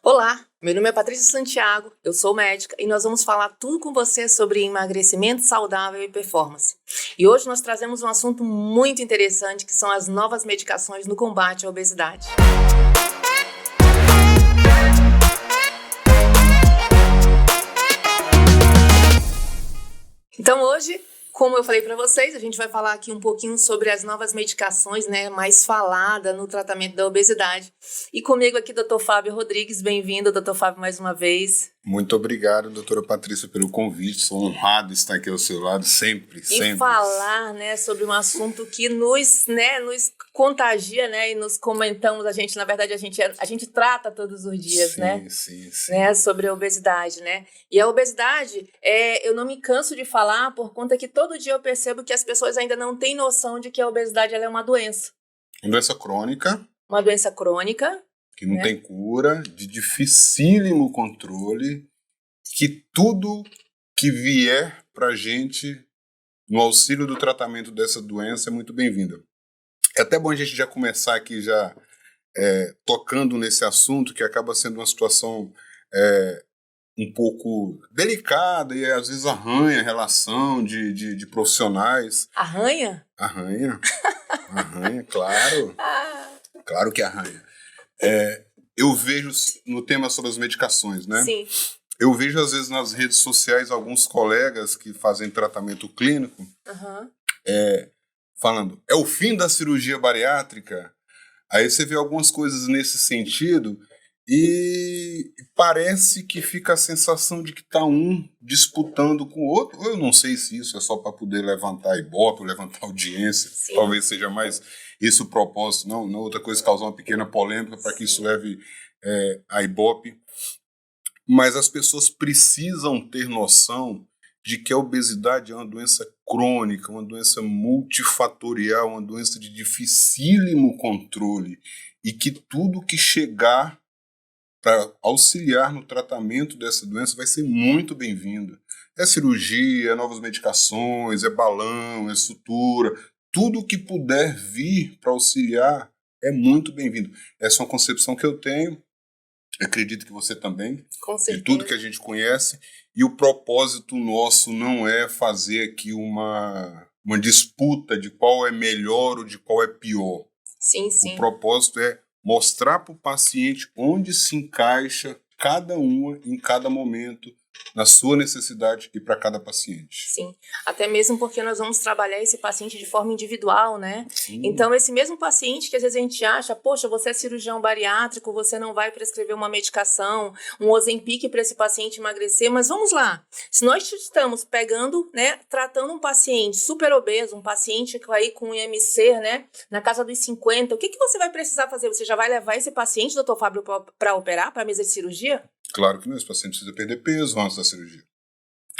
Olá, meu nome é Patrícia Santiago, eu sou médica e nós vamos falar tudo com você sobre emagrecimento saudável e performance. E hoje nós trazemos um assunto muito interessante que são as novas medicações no combate à obesidade. Então hoje, como eu falei para vocês, a gente vai falar aqui um pouquinho sobre as novas medicações, mais falada no tratamento da obesidade. E comigo aqui, Dr. Fábio Rodrigues, bem-vindo, Dr. Fábio, mais uma vez. Muito obrigado, doutora Patrícia, pelo convite. Sou honrado estar aqui ao seu lado sempre. E falar, sobre um assunto que nos contagia, e nos comentamos, a gente trata todos os dias, Sim. Sobre a obesidade, E a obesidade, eu não me canso de falar por conta que todo dia eu percebo que as pessoas ainda não têm noção de que a obesidade ela é uma doença. Uma doença crônica. Uma doença crônica. Que não tem cura, de dificílimo controle, que tudo que vier pra gente no auxílio do tratamento dessa doença é muito bem-vindo. É até bom a gente já começar aqui tocando nesse assunto, que acaba sendo uma situação um pouco delicada e às vezes arranha a relação de profissionais. Arranha? Arranha, claro. Claro que arranha. Eu vejo no tema sobre as medicações, Sim. Eu vejo às vezes nas redes sociais alguns colegas que fazem tratamento clínico falando, é o fim da cirurgia bariátrica. Aí você vê algumas coisas nesse sentido e parece que fica a sensação de que está um disputando com o outro. Eu não sei se isso é só para poder levantar ibope, levantar audiência. Sim. Talvez seja mais esse o propósito. Não outra coisa, causar uma pequena polêmica para que isso leve a ibope. Mas as pessoas precisam ter noção de que a obesidade é uma doença crônica, uma doença multifatorial, uma doença de dificílimo controle e que tudo que chegar para auxiliar no tratamento dessa doença vai ser muito bem-vindo. É cirurgia, é novas medicações, é balão, é sutura, tudo que puder vir para auxiliar é muito bem-vindo. Essa é uma concepção que eu tenho, acredito que você também, com certeza, de tudo que a gente conhece, e o propósito nosso não é fazer aqui uma disputa de qual é melhor ou de qual é pior. Sim. O propósito é mostrar para o paciente onde se encaixa cada uma em cada momento, na sua necessidade e para cada paciente. Sim, até mesmo porque nós vamos trabalhar esse paciente de forma individual, Sim. Então, esse mesmo paciente que às vezes a gente acha, poxa, você é cirurgião bariátrico, você não vai prescrever uma medicação, um Ozempic para esse paciente emagrecer, mas vamos lá, se nós estamos pegando, tratando um paciente super obeso, um paciente aí com IMC, na casa dos 50, o que você vai precisar fazer? Você já vai levar esse paciente, doutor Fábio, para operar, para a mesa de cirurgia? Claro que não, esse paciente precisa perder peso antes da cirurgia.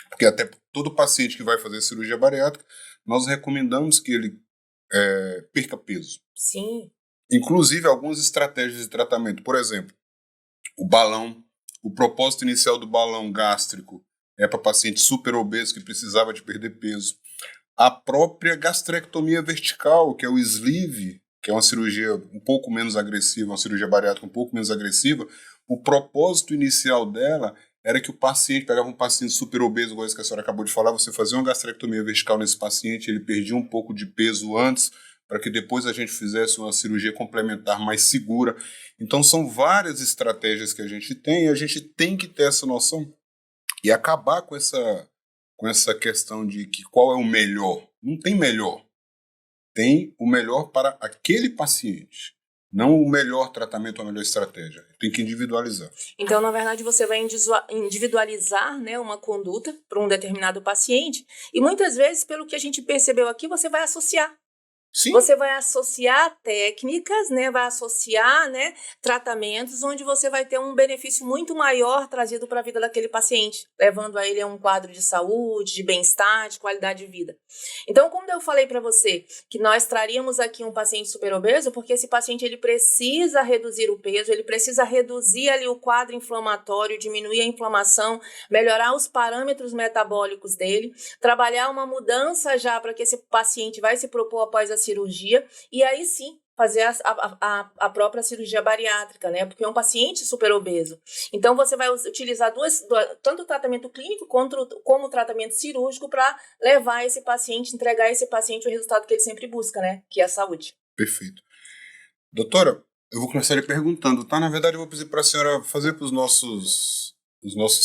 Porque até todo paciente que vai fazer cirurgia bariátrica, nós recomendamos que ele perca peso. Sim. Inclusive algumas estratégias de tratamento. Por exemplo, o balão, o propósito inicial do balão gástrico é para paciente super obeso que precisava de perder peso. A própria gastrectomia vertical, que é o sleeve, que é uma cirurgia um pouco menos agressiva, uma cirurgia bariátrica um pouco menos agressiva, o propósito inicial dela era que o paciente, pegava um paciente super obeso, igual esse que a senhora acabou de falar, você fazia uma gastrectomia vertical nesse paciente, ele perdia um pouco de peso antes, para que depois a gente fizesse uma cirurgia complementar mais segura. Então são várias estratégias que a gente tem, e a gente tem que ter essa noção e acabar com essa questão de que qual é o melhor. Não tem melhor. Tem o melhor para aquele paciente. Não o melhor tratamento ou a melhor estratégia. Tem que individualizar. Então, na verdade, você vai individualizar uma conduta para um determinado paciente e muitas vezes, pelo que a gente percebeu aqui, você vai associar. Sim. Você vai associar técnicas, vai associar tratamentos onde você vai ter um benefício muito maior trazido para a vida daquele paciente, levando a ele a um quadro de saúde, de bem-estar, de qualidade de vida. Então, como eu falei para você que nós traríamos aqui um paciente super obeso, porque esse paciente ele precisa reduzir o peso, ele precisa reduzir ali o quadro inflamatório, diminuir a inflamação, melhorar os parâmetros metabólicos dele, trabalhar uma mudança já para que esse paciente vai se propor após a cirurgia, e aí sim fazer a própria cirurgia bariátrica, né? Porque é um paciente super obeso. Então, você vai utilizar tanto o tratamento clínico como o tratamento cirúrgico para levar esse paciente, entregar a esse paciente o resultado que ele sempre busca, né? Que é a saúde. Perfeito. Doutora, eu vou começar lhe perguntando, tá? Na verdade, eu vou pedir para a senhora fazer para os nossos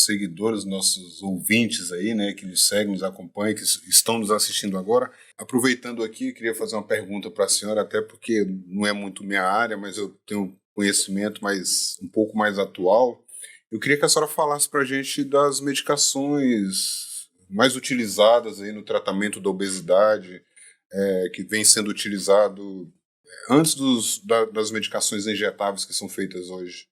seguidores, nossos ouvintes aí, né, que nos seguem, nos acompanham, que estão nos assistindo agora. Aproveitando aqui, eu queria fazer uma pergunta para a senhora, até porque não é muito minha área, mas eu tenho conhecimento um pouco mais atual. Eu queria que a senhora falasse para a gente das medicações mais utilizadas aí no tratamento da obesidade, que vem sendo utilizado antes das medicações injetáveis que são feitas hoje.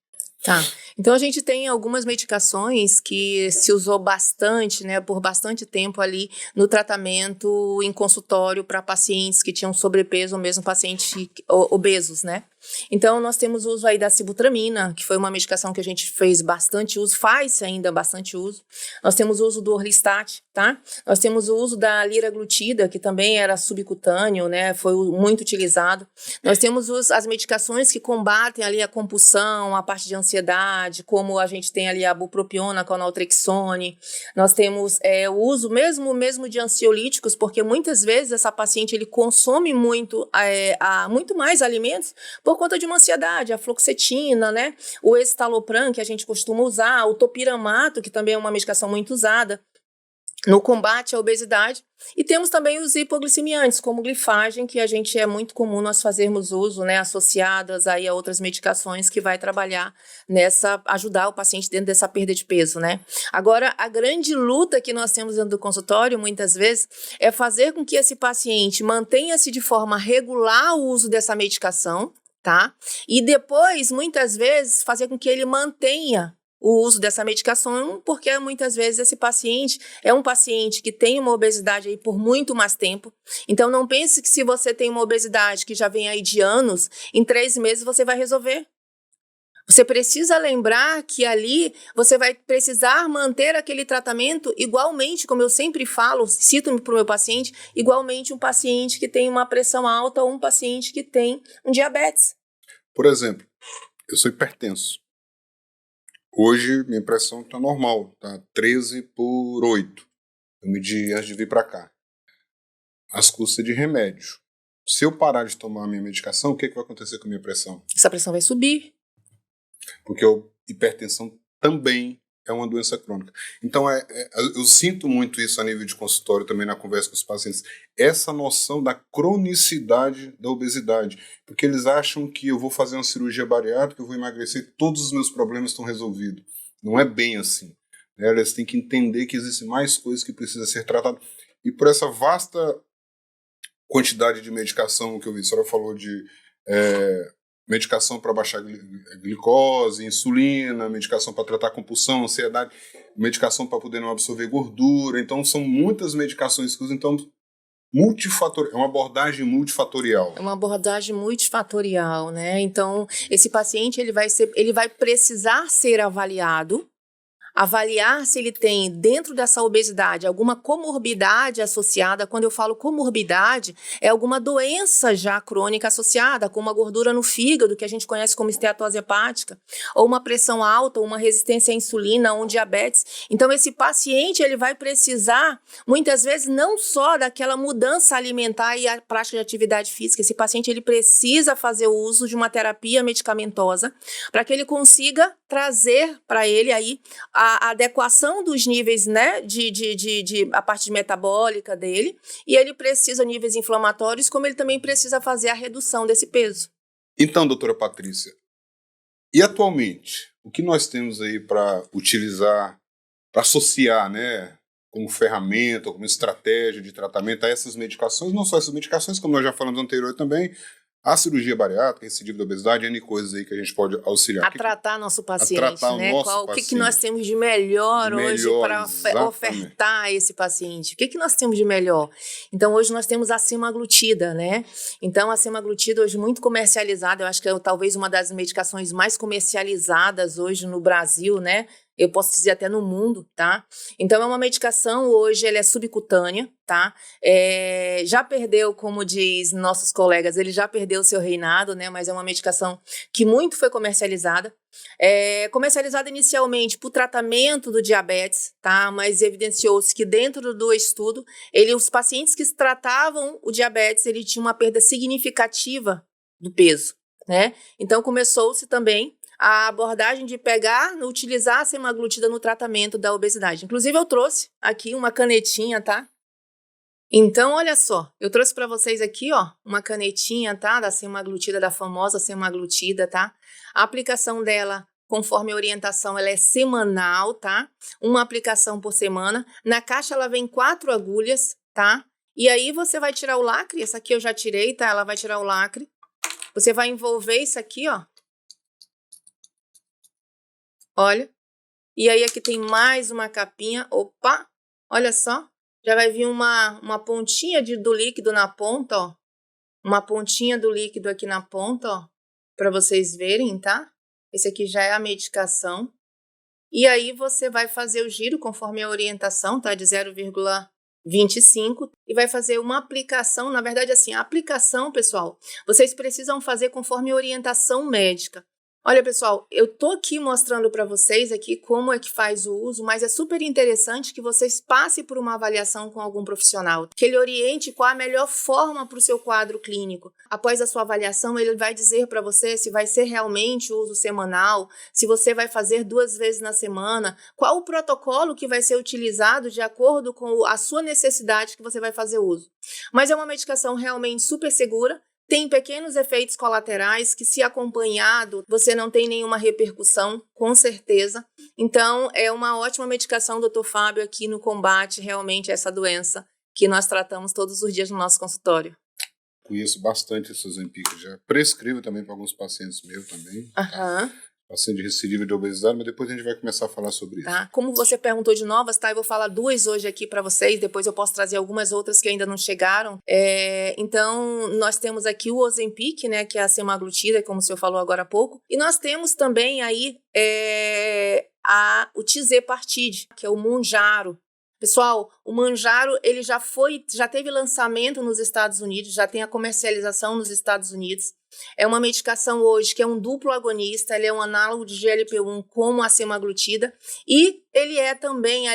Tá, então a gente tem algumas medicações que se usou bastante, né, por bastante tempo ali no tratamento em consultório para pacientes que tinham sobrepeso ou mesmo pacientes obesos, né? Então, nós temos o uso aí da sibutramina, que foi uma medicação que a gente fez bastante uso, faz ainda bastante uso. Nós temos o uso do Orlistat, tá? Nós temos o uso da liraglutida, que também era subcutâneo, né? Foi muito utilizado. Nós temos as medicações que combatem ali a compulsão, a parte de ansiedade, como a gente tem ali a bupropiona com a naltrexone. Nós temos o uso mesmo de ansiolíticos, porque muitas vezes essa paciente ele consome muito mais alimentos por conta de uma ansiedade, a fluoxetina, né? O escitalopram, que a gente costuma usar, o topiramato, que também é uma medicação muito usada no combate à obesidade. E temos também os hipoglicemiantes, como o glifagem, que é muito comum nós fazermos uso, né, associadas aí a outras medicações que vai trabalhar ajudar o paciente dentro dessa perda de peso, né? Agora, a grande luta que nós temos dentro do consultório, muitas vezes, é fazer com que esse paciente mantenha-se de forma regular o uso dessa medicação, tá? E depois, muitas vezes, fazer com que ele mantenha o uso dessa medicação, porque muitas vezes esse paciente é um paciente que tem uma obesidade aí por muito mais tempo. Então, não pense que se você tem uma obesidade que já vem aí de anos, em 3 meses você vai resolver. Você precisa lembrar que ali você vai precisar manter aquele tratamento igualmente, como eu sempre falo, cito para o meu paciente, igualmente um paciente que tem uma pressão alta ou um paciente que tem um diabetes. Por exemplo, eu sou hipertenso. Hoje minha pressão está normal, tá 13/8. Eu medi antes de vir para cá. Às custas de remédio. Se eu parar de tomar a minha medicação, o que vai acontecer com a minha pressão? Essa pressão vai subir. Porque a hipertensão também é uma doença crônica. Então, eu sinto muito isso a nível de consultório, também na conversa com os pacientes, essa noção da cronicidade da obesidade, porque eles acham que eu vou fazer uma cirurgia bariátrica, eu vou emagrecer, todos os meus problemas estão resolvidos. Não é bem assim. Né? Eles têm que entender que existem mais coisas que precisam ser tratadas. E por essa vasta quantidade de medicação que eu vi, a senhora falou de medicação para baixar glicose, insulina, medicação para tratar compulsão, ansiedade, medicação para poder não absorver gordura. Então, são muitas medicações que usam. Então, é uma abordagem multifatorial. É uma abordagem multifatorial, né? Então, esse paciente ele vai precisar ser avaliar se ele tem, dentro dessa obesidade, alguma comorbidade associada. Quando eu falo comorbidade, é alguma doença já crônica associada, como uma gordura no fígado, que a gente conhece como esteatose hepática, ou uma pressão alta, ou uma resistência à insulina, ou um diabetes. Então, esse paciente ele vai precisar, muitas vezes, não só daquela mudança alimentar e a prática de atividade física. Esse paciente ele precisa fazer o uso de uma terapia medicamentosa para que ele consiga trazer para ele aí a adequação dos níveis, né, a parte metabólica dele, e ele precisa níveis inflamatórios, como ele também precisa fazer a redução desse peso. Então, doutora Patrícia, e atualmente, o que nós temos aí para utilizar, para associar, né, como ferramenta, como estratégia de tratamento a essas medicações, não só essas medicações, como nós já falamos anterior também, a cirurgia bariátrica, recidivo da obesidade, N coisas aí que a gente pode auxiliar. Tratar nosso paciente, né? O que nós temos de melhor hoje para ofertar a esse paciente? O que nós temos de melhor? Então, hoje nós temos a semaglutida, né? Então, a semaglutida hoje muito comercializada, eu acho que é talvez uma das medicações mais comercializadas hoje no Brasil, né? eu posso dizer até no mundo, tá? Então é uma medicação, hoje ela é subcutânea, tá? Já perdeu, como diz nossos colegas, ele já perdeu o seu reinado, né? Mas é uma medicação que muito foi comercializada. Comercializada inicialmente para o tratamento do diabetes, tá? Mas evidenciou-se que dentro do estudo, os pacientes que tratavam o diabetes, ele tinha uma perda significativa do peso, né? Então começou-se também a abordagem de utilizar a semaglutida no tratamento da obesidade. Inclusive eu trouxe aqui uma canetinha, tá? Então, olha só, eu trouxe para vocês aqui, ó, uma canetinha, tá? Da semaglutida, da famosa semaglutida, tá? A aplicação dela, conforme a orientação, ela é semanal, tá? Uma aplicação por semana. Na caixa ela vem 4 agulhas, tá? E aí você vai tirar o lacre, essa aqui eu já tirei, tá? Ela vai tirar o lacre. Você vai envolver isso aqui, ó. Olha. E aí aqui tem mais uma capinha. Opa! Olha só. Já vai vir uma pontinha do líquido na ponta, ó. Uma pontinha do líquido aqui na ponta, ó. Para vocês verem, tá? Esse aqui já é a medicação. E aí você vai fazer o giro conforme a orientação, tá? De 0,25 e vai fazer uma aplicação. Na verdade, assim, a aplicação, pessoal, vocês precisam fazer conforme a orientação médica. Olha, pessoal, eu tô aqui mostrando para vocês aqui como é que faz o uso, mas é super interessante que vocês passem por uma avaliação com algum profissional, que ele oriente qual a melhor forma para o seu quadro clínico. Após a sua avaliação, ele vai dizer para você se vai ser realmente o uso semanal, se você vai fazer 2 vezes na semana, qual o protocolo que vai ser utilizado de acordo com a sua necessidade que você vai fazer uso. Mas é uma medicação realmente super segura. Tem pequenos efeitos colaterais que, se acompanhado, você não tem nenhuma repercussão, com certeza. Então, é uma ótima medicação, Dr. Fábio, aqui no combate realmente a essa doença que nós tratamos todos os dias no nosso consultório. Conheço bastante esse Ozempic, já prescrevo também para alguns pacientes meus também. Aham. Tá? Paciente de recidível de obesidade, mas depois a gente vai começar a falar sobre isso. Tá. Como você perguntou de novas, tá? Eu vou falar 2 hoje aqui para vocês, depois eu posso trazer algumas outras que ainda não chegaram. Então, nós temos aqui o Ozempic, né, que é a semaglutida, como o senhor falou agora há pouco, e nós temos também aí o Tirzepatide, que é o Mounjaro. Pessoal, o Mounjaro, ele já teve lançamento nos Estados Unidos, já tem a comercialização nos Estados Unidos. É uma medicação hoje que é um duplo agonista, ele é um análogo de GLP-1 como a semaglutida, e ele também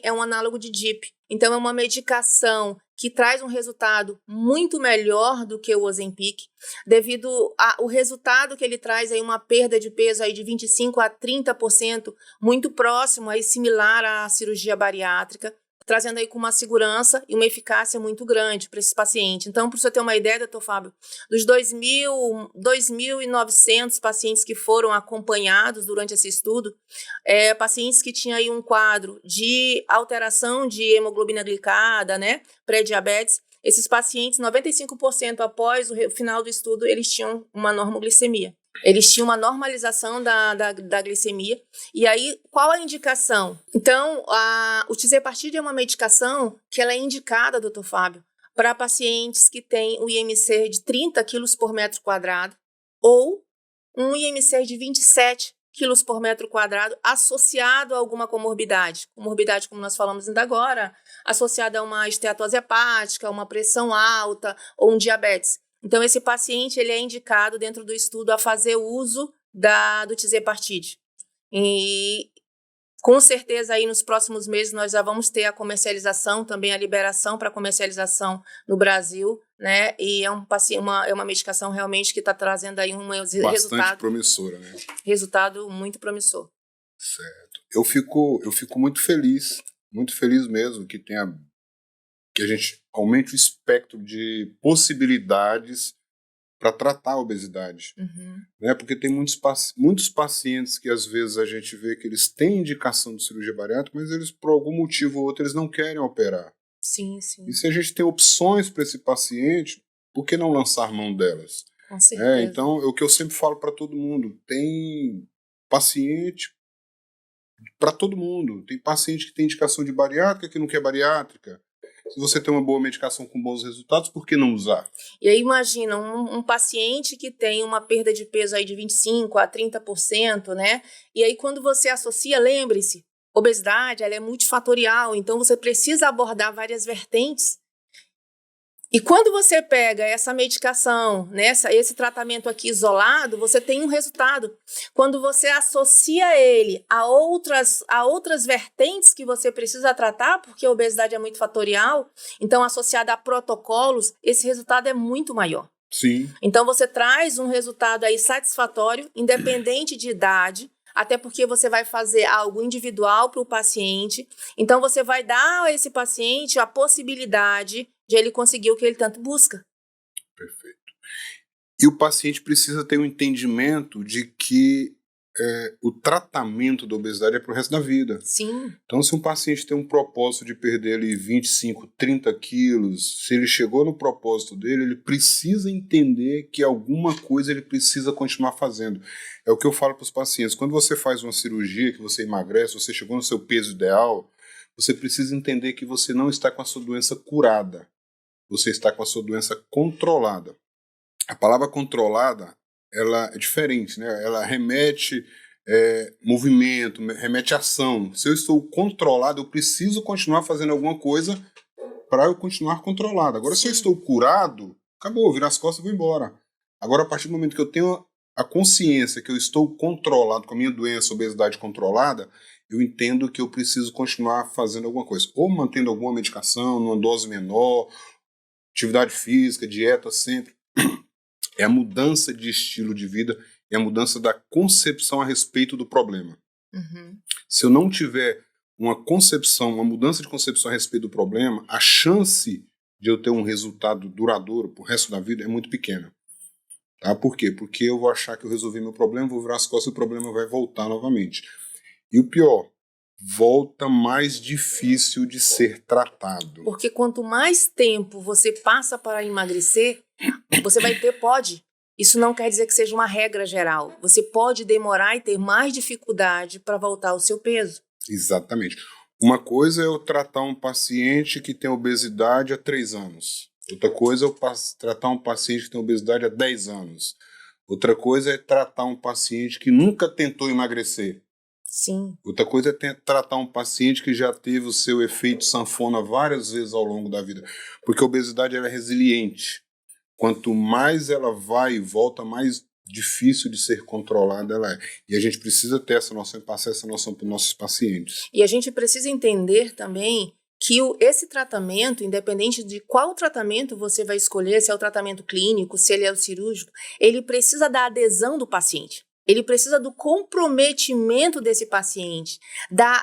é um análogo de DIP. Então é uma medicação que traz um resultado muito melhor do que o Ozempic, devido ao resultado que ele traz aí, uma perda de peso aí de 25% a 30%, muito próximo, aí similar à cirurgia bariátrica, trazendo aí com uma segurança e uma eficácia muito grande para esses pacientes. Então, para você ter uma ideia, doutor Fábio, dos 2.900 pacientes que foram acompanhados durante esse estudo, pacientes que tinham aí um quadro de alteração de hemoglobina glicada, né, pré-diabetes, esses pacientes, 95% após o final do estudo, eles tinham uma normoglicemia. Eles tinham uma normalização da glicemia. E aí, qual a indicação? Então, o Tirzepatide é uma medicação que ela é indicada, doutor Fábio, para pacientes que têm o IMC de 30 quilos por metro quadrado ou um IMC de 27 quilos por metro quadrado associado a alguma comorbidade. Comorbidade, como nós falamos ainda agora, associada a uma esteatose hepática, uma pressão alta ou um diabetes. Então, esse paciente ele é indicado dentro do estudo a fazer uso do Tirzepatide. E, com certeza, aí nos próximos meses nós já vamos ter a comercialização, também a liberação para comercialização no Brasil, né? E é uma medicação realmente que está trazendo aí bastante promissora, né? Resultado muito promissor. Certo. Eu fico muito feliz mesmo que a gente aumente o espectro de possibilidades para tratar a obesidade. Uhum. Né? Porque tem muitos pacientes que às vezes a gente vê que eles têm indicação de cirurgia bariátrica, mas eles, por algum motivo ou outro, eles não querem operar. Sim, sim. E se a gente tem opções para esse paciente, por que não lançar mão delas? Com certeza. Então, é o que eu sempre falo para todo mundo, tem paciente para todo mundo. Tem paciente que tem indicação de bariátrica, que não quer bariátrica. Se você tem uma boa medicação com bons resultados, por que não usar? E aí imagina um paciente que tem uma perda de peso aí de 25% a 30%, né? E aí quando você associa, lembre-se, obesidade ela é multifatorial, então você precisa abordar várias vertentes. E quando você pega essa medicação, né, esse tratamento aqui isolado, você tem um resultado. Quando você associa ele a outras vertentes que você precisa tratar, porque a obesidade é muito fatorial, então associada a protocolos, esse resultado é muito maior. Sim. Então você traz um resultado aí satisfatório, independente de idade, até porque você vai fazer algo individual para o paciente. Então você vai dar a esse paciente a possibilidade de ele conseguir o que ele tanto busca. Perfeito. E o paciente precisa ter um entendimento de que o tratamento da obesidade é para o resto da vida. Sim. Então, se um paciente tem um propósito de perder ali 25, 30 quilos, se ele chegou no propósito dele, ele precisa entender que alguma coisa ele precisa continuar fazendo. É o que eu falo para os pacientes. Quando você faz uma cirurgia, que você emagrece, você chegou no seu peso ideal, você precisa entender que você não está com a sua doença curada. Você está com a sua doença controlada. A palavra controlada, ela é diferente, né? Ela remete movimento, remete ação. Se eu estou controlado, eu preciso continuar fazendo alguma coisa para eu continuar controlado. Agora, se eu estou curado, acabou, virar as costas e vou embora. Agora, a partir do momento que eu tenho a consciência que eu estou controlado com a minha doença, obesidade controlada, eu entendo que eu preciso continuar fazendo alguma coisa. Ou mantendo alguma medicação, numa dose menor, atividade física, dieta sempre. É a mudança de estilo de vida, é a mudança da concepção a respeito do problema. Uhum. Se eu não tiver uma mudança de concepção a respeito do problema, a chance de eu ter um resultado duradouro pro resto da vida é muito pequena. Tá? Por quê? Porque eu vou achar que eu resolvi meu problema, vou virar as costas e o problema vai voltar novamente. E o pior, volta mais difícil de ser tratado. Porque quanto mais tempo você passa para emagrecer, você vai ter pode. Isso não quer dizer que seja uma regra geral. Você pode demorar e ter mais dificuldade para voltar ao seu peso. Exatamente. Uma coisa é eu tratar um paciente que tem obesidade há 3 anos. Outra coisa é eu tratar um paciente que tem obesidade há 10 anos. Outra coisa é tratar um paciente que nunca tentou emagrecer. Sim. Outra coisa é tratar um paciente que já teve o seu efeito sanfona várias vezes ao longo da vida. Porque a obesidade ela é resiliente. Quanto mais ela vai e volta, mais difícil de ser controlada ela é. E a gente precisa ter passar essa noção para os nossos pacientes. E a gente precisa entender também que esse tratamento, independente de qual tratamento você vai escolher, se é o tratamento clínico, se ele é o cirúrgico, ele precisa da adesão do paciente. Ele precisa do comprometimento desse paciente, da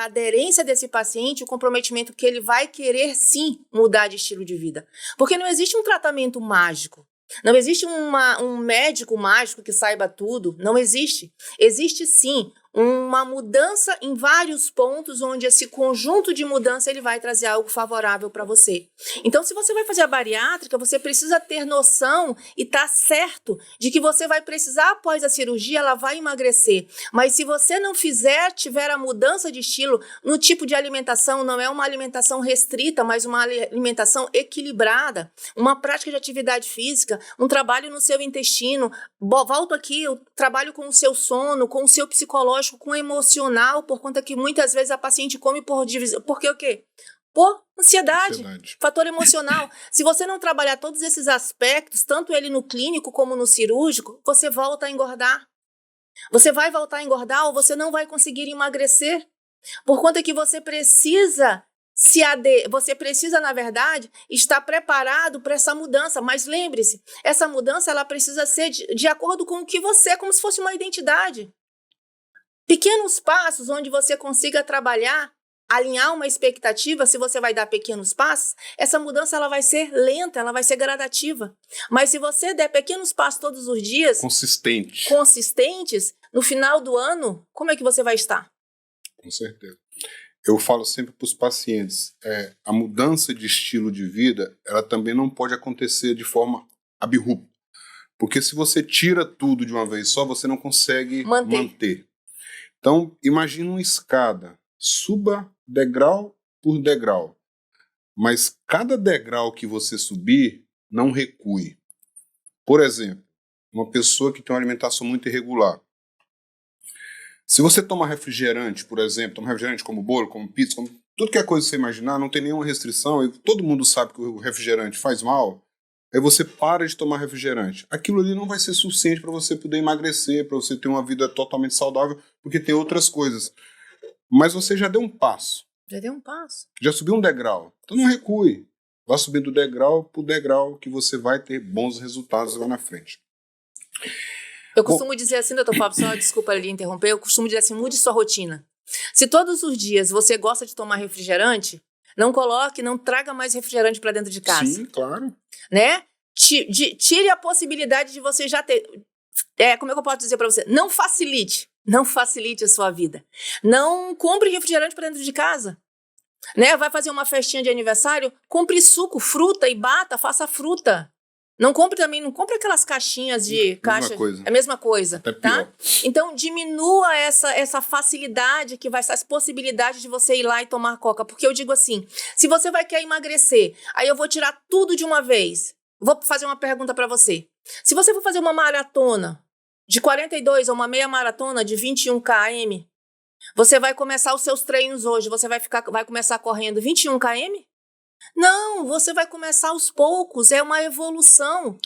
aderência desse paciente, o comprometimento que ele vai querer sim mudar de estilo de vida. Porque não existe um tratamento mágico. Não existe um médico mágico que saiba tudo. Não existe. Existe sim uma mudança em vários pontos, onde esse conjunto de mudança ele vai trazer algo favorável para você. Então, se você vai fazer a bariátrica, você precisa ter noção e estar certo de que você vai precisar, após a cirurgia, ela vai emagrecer. Mas se você não tiver a mudança de estilo no tipo de alimentação, não é uma alimentação restrita, mas uma alimentação equilibrada, uma prática de atividade física, um trabalho no seu intestino, volto aqui, eu trabalho com o seu sono, com o seu psicológico, com o emocional, por conta que muitas vezes a paciente come por divisão. Porque o quê? Por ansiedade. Fator emocional. Se você não trabalhar todos esses aspectos, tanto ele no clínico como no cirúrgico, você volta a engordar. Você vai voltar a engordar ou você não vai conseguir emagrecer. Por conta que você precisa você precisa, na verdade, estar preparado para essa mudança. Mas lembre-se, essa mudança ela precisa ser de acordo com o que você é, como se fosse uma identidade. Pequenos passos onde você consiga trabalhar, alinhar uma expectativa, se você vai dar pequenos passos, essa mudança ela vai ser lenta, ela vai ser gradativa. Mas se você der pequenos passos todos os dias, consistentes, no final do ano, como é que você vai estar? Com certeza. Eu falo sempre para os pacientes, a mudança de estilo de vida, ela também não pode acontecer de forma abrupta. Porque se você tira tudo de uma vez só, você não consegue manter. Então, imagine uma escada, suba degrau por degrau. mas cada degrau que você subir, não recue. Por exemplo, uma pessoa que tem uma alimentação muito irregular. Se você tomar refrigerante, por exemplo, tomar refrigerante como bolo, como pizza, como tudo que é coisa que você imaginar, não tem nenhuma restrição, e todo mundo sabe que o refrigerante faz mal, aí você para de tomar refrigerante. Aquilo ali não vai ser suficiente para você poder emagrecer, para você ter uma vida totalmente saudável, porque tem outras coisas. Mas você já deu um passo. Já deu um passo. Já subiu um degrau. Então não recue. Vá subindo degrau por degrau que você vai ter bons resultados lá na frente. Eu costumo dizer assim, doutor Fábio, só desculpa ali interromper, eu costumo dizer assim, mude sua rotina. Se todos os dias você gosta de tomar refrigerante, não traga mais refrigerante para dentro de casa. Sim, claro. Né? Tire a possibilidade de você já ter... como é que eu posso dizer para você? Não facilite a sua vida. Não compre refrigerante para dentro de casa. Né? Vai fazer uma festinha de aniversário, compre suco, fruta e bata, faça fruta. Não compre aquelas caixinhas de caixa. É a mesma coisa, até tá? pior. Então diminua essa facilidade que vai ser, essa possibilidade de você ir lá e tomar coca, porque eu digo assim, se você querer emagrecer, aí eu vou tirar tudo de uma vez. Vou fazer uma pergunta para você. Se você for fazer uma maratona de 42 ou uma meia maratona de 21 km, você vai começar os seus treinos hoje, você vai começar correndo 21 km? Não, você vai começar aos poucos, é uma evolução.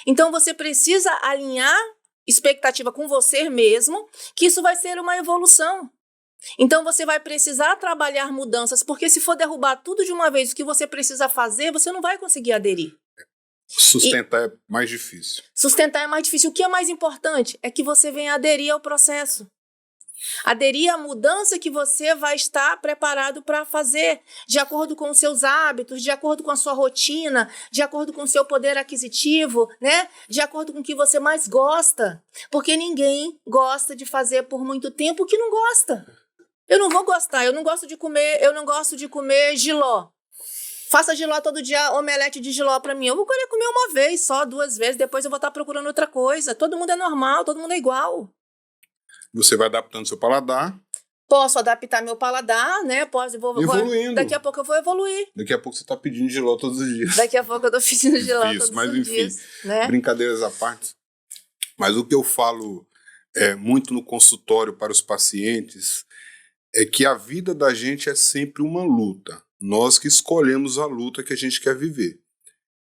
Então você precisa alinhar expectativa com você mesmo, que isso vai ser uma evolução. Então você vai precisar trabalhar mudanças, porque se for derrubar tudo de uma vez o que você precisa fazer, você não vai conseguir aderir. Sustentar é mais difícil. Sustentar é mais difícil. O que é mais importante é que você venha aderir ao processo. Aderir à mudança que você vai estar preparado para fazer, de acordo com os seus hábitos, de acordo com a sua rotina, de acordo com o seu poder aquisitivo, né? De acordo com o que você mais gosta. Porque ninguém gosta de fazer por muito tempo o que não gosta. Eu não vou gostar, eu não gosto de comer jiló. Faça jiló todo dia, omelete de jiló para mim. Eu vou querer comer uma vez só, 2 vezes, depois eu vou estar procurando outra coisa. Todo mundo é normal, todo mundo é igual. Você vai adaptando seu paladar. Posso adaptar meu paladar, né? Evoluindo. Daqui a pouco eu vou evoluir. Daqui a pouco você está pedindo jiló todos os dias. Daqui a pouco eu tô pedindo jiló todos os dias. Né? Brincadeiras à parte. Mas o que eu falo muito no consultório para os pacientes é que a vida da gente é sempre uma luta. Nós que escolhemos a luta que a gente quer viver.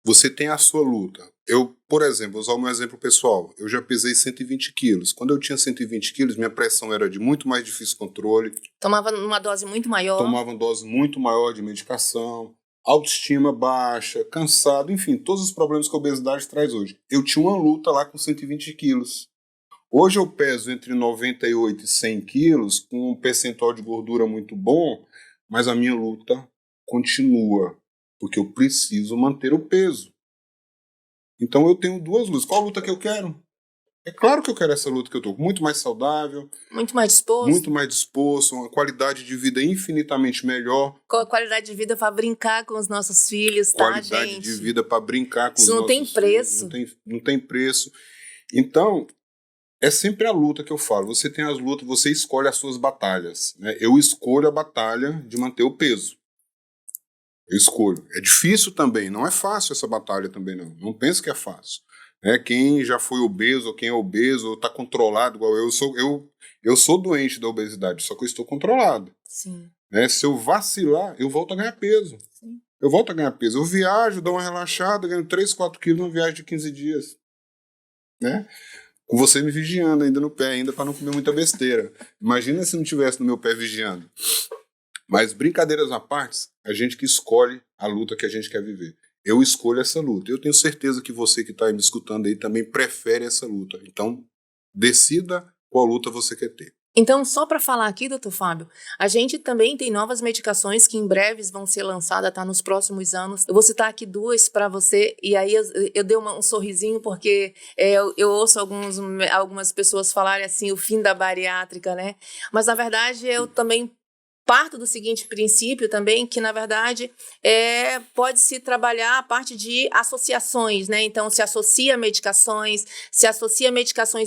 Você tem a sua luta. Eu, por exemplo, vou usar o meu exemplo pessoal. Eu já pesei 120 quilos. Quando eu tinha 120 quilos, minha pressão era de muito mais difícil controle. Tomava uma dose muito maior. Tomava uma dose muito maior de medicação. Autoestima baixa, cansado, enfim, todos os problemas que a obesidade traz hoje. Eu tinha uma luta lá com 120 quilos. Hoje eu peso entre 98 e 100 quilos, com um percentual de gordura muito bom, mas a minha luta continua, porque eu preciso manter o peso. Então eu tenho 2 lutas. Qual a luta que eu quero? É claro que eu quero essa luta que eu estou muito mais saudável. Muito mais disposto. Uma qualidade de vida infinitamente melhor. Qualidade de vida para brincar com os nossos filhos, tá, gente? Qualidade de vida para brincar com Isso os nossos filhos. Isso não tem preço. Não tem preço. Então, é sempre a luta que eu falo. Você tem as lutas, você escolhe as suas batalhas. Né? Eu escolho a batalha de manter o peso. Eu escolho. É difícil também, não é fácil essa batalha também não. Não pense que é fácil. Quem já foi obeso, ou quem é obeso, ou está controlado, igual eu sou doente da obesidade, só que eu estou controlado. Sim. Se eu vacilar, eu volto a ganhar peso. Sim. Eu volto a ganhar peso. Eu viajo, dou uma relaxada, ganho 3, 4 quilos numa viagem de 15 dias. Né? Com você me vigiando ainda no pé, ainda para não comer muita besteira. Imagina se não tivesse no meu pé vigiando. Mas brincadeiras à parte, a gente que escolhe a luta que a gente quer viver. Eu escolho essa luta. Eu tenho certeza que você que está me escutando aí também prefere essa luta. Então, decida qual luta você quer ter. Então, só para falar aqui, doutor Fábio, a gente também tem novas medicações que em breves vão ser lançadas, tá? Nos próximos anos. Eu vou citar aqui 2 para você, e aí eu dei um sorrisinho, porque eu ouço algumas pessoas falarem assim, o fim da bariátrica, né? Mas, na verdade, eu também parto do seguinte princípio também, que na verdade pode-se trabalhar a parte de associações, né? Então se associa medicações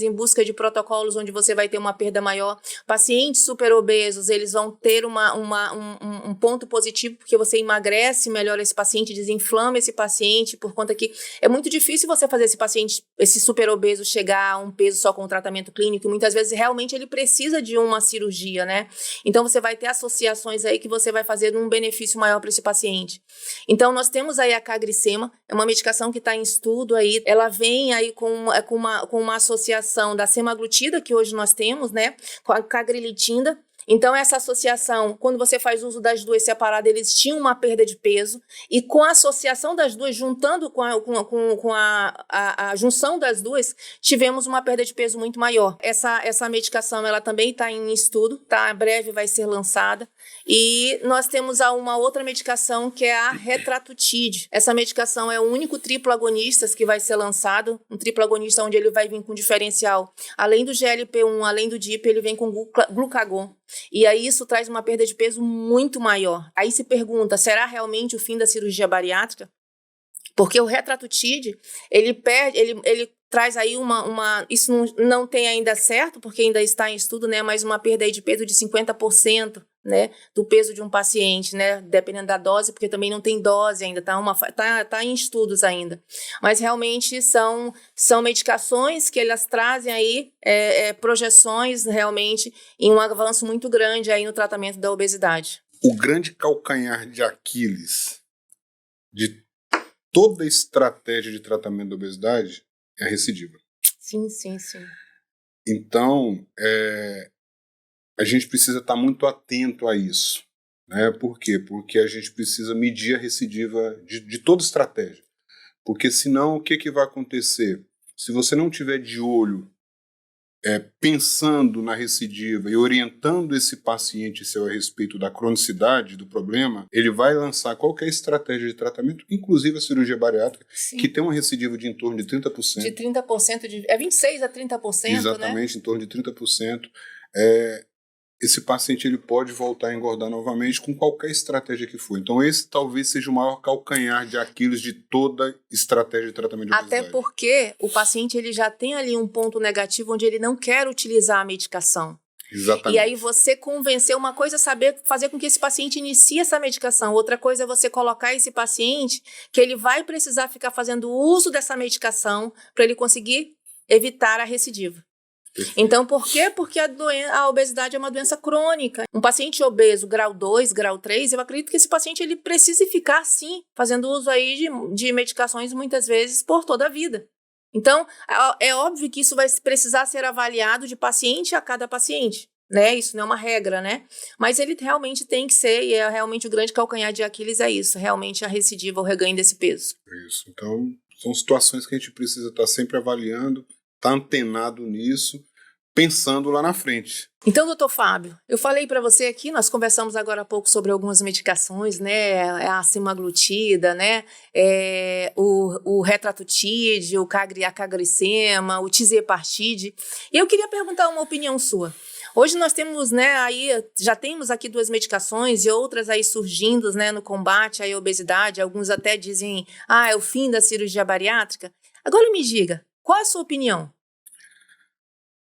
em busca de protocolos onde você vai ter uma perda maior. Pacientes superobesos, eles vão ter um ponto positivo, porque você emagrece melhor esse paciente, desinflama esse paciente, por conta que é muito difícil você fazer esse superobeso chegar a um peso só com o tratamento clínico, e muitas vezes realmente ele precisa de uma cirurgia, né? Então você vai ter associações aí que você vai fazer um benefício maior para esse paciente. Então nós temos aí a CagriSema, é uma medicação que está em estudo aí, ela vem aí com uma associação da semaglutida, que hoje nós temos, né, com a cagrelitinda. Então, essa associação, quando você faz uso das duas separadas, eles tinham uma perda de peso, e com a associação das duas, juntando com a junção das duas, tivemos uma perda de peso muito maior. Essa medicação, ela também está em estudo, tá? Breve vai ser lançada. E nós temos uma outra medicação que é a Retratutide. Essa medicação é o único triplo agonista que vai ser lançado, um triplo agonista onde ele vai vir com diferencial. Além do GLP-1, além do DIP, ele vem com glucagon. E aí isso traz uma perda de peso muito maior. Aí se pergunta, será realmente o fim da cirurgia bariátrica? Porque o Retratutide, ele traz aí isso não tem ainda certo, porque ainda está em estudo, né, mas uma perda aí de peso de 50%, né, do peso de um paciente, né, dependendo da dose, porque também não tem dose ainda, tá em estudos ainda. Mas realmente são medicações que elas trazem aí projeções realmente em um avanço muito grande aí no tratamento da obesidade. O grande calcanhar de Aquiles de toda a estratégia de tratamento da obesidade é a recidiva. Sim, sim, sim. Então, a gente precisa estar muito atento a isso. Né? Por quê? Porque a gente precisa medir a recidiva de toda estratégia. Porque senão, o que vai acontecer? Se você não tiver de olho pensando na recidiva e orientando esse paciente a respeito da cronicidade do problema, ele vai lançar qualquer estratégia de tratamento, inclusive a cirurgia bariátrica, sim, que tem uma recidiva de em torno de 30%. De 30%, 26% a 30%, exatamente, né? Em torno de 30%. Esse paciente ele pode voltar a engordar novamente com qualquer estratégia que for. Então esse talvez seja o maior calcanhar de Aquiles de toda estratégia de tratamento de obesidade. Até porque o paciente ele já tem ali um ponto negativo onde ele não quer utilizar a medicação. Exatamente. E aí você convencer, uma coisa é saber fazer com que esse paciente inicie essa medicação, outra coisa é você colocar esse paciente que ele vai precisar ficar fazendo uso dessa medicação para ele conseguir evitar a recidiva. Então, por quê? Porque a obesidade é uma doença crônica. Um paciente obeso, grau 2, grau 3, eu acredito que esse paciente ele precise ficar, sim, fazendo uso aí de medicações muitas vezes por toda a vida. Então, é óbvio que isso vai precisar ser avaliado de paciente a cada paciente, né? Isso não é uma regra, né? Mas ele realmente tem que ser, e é realmente o grande calcanhar de Aquiles é isso, realmente a recidiva, o reganho desse peso. Isso. Então, são situações que a gente precisa estar sempre avaliando, estar antenado nisso, pensando lá na frente. Então, doutor Fábio, eu falei para você aqui, nós conversamos agora há pouco sobre algumas medicações, né, a semaglutida, né, o Retratutide, a CagriSema, o Tirzepatide, e eu queria perguntar uma opinião sua. Hoje nós temos, né, aí já temos aqui 2 medicações e outras aí surgindo, né, no combate à obesidade, alguns até dizem, é o fim da cirurgia bariátrica. Agora me diga, qual é a sua opinião?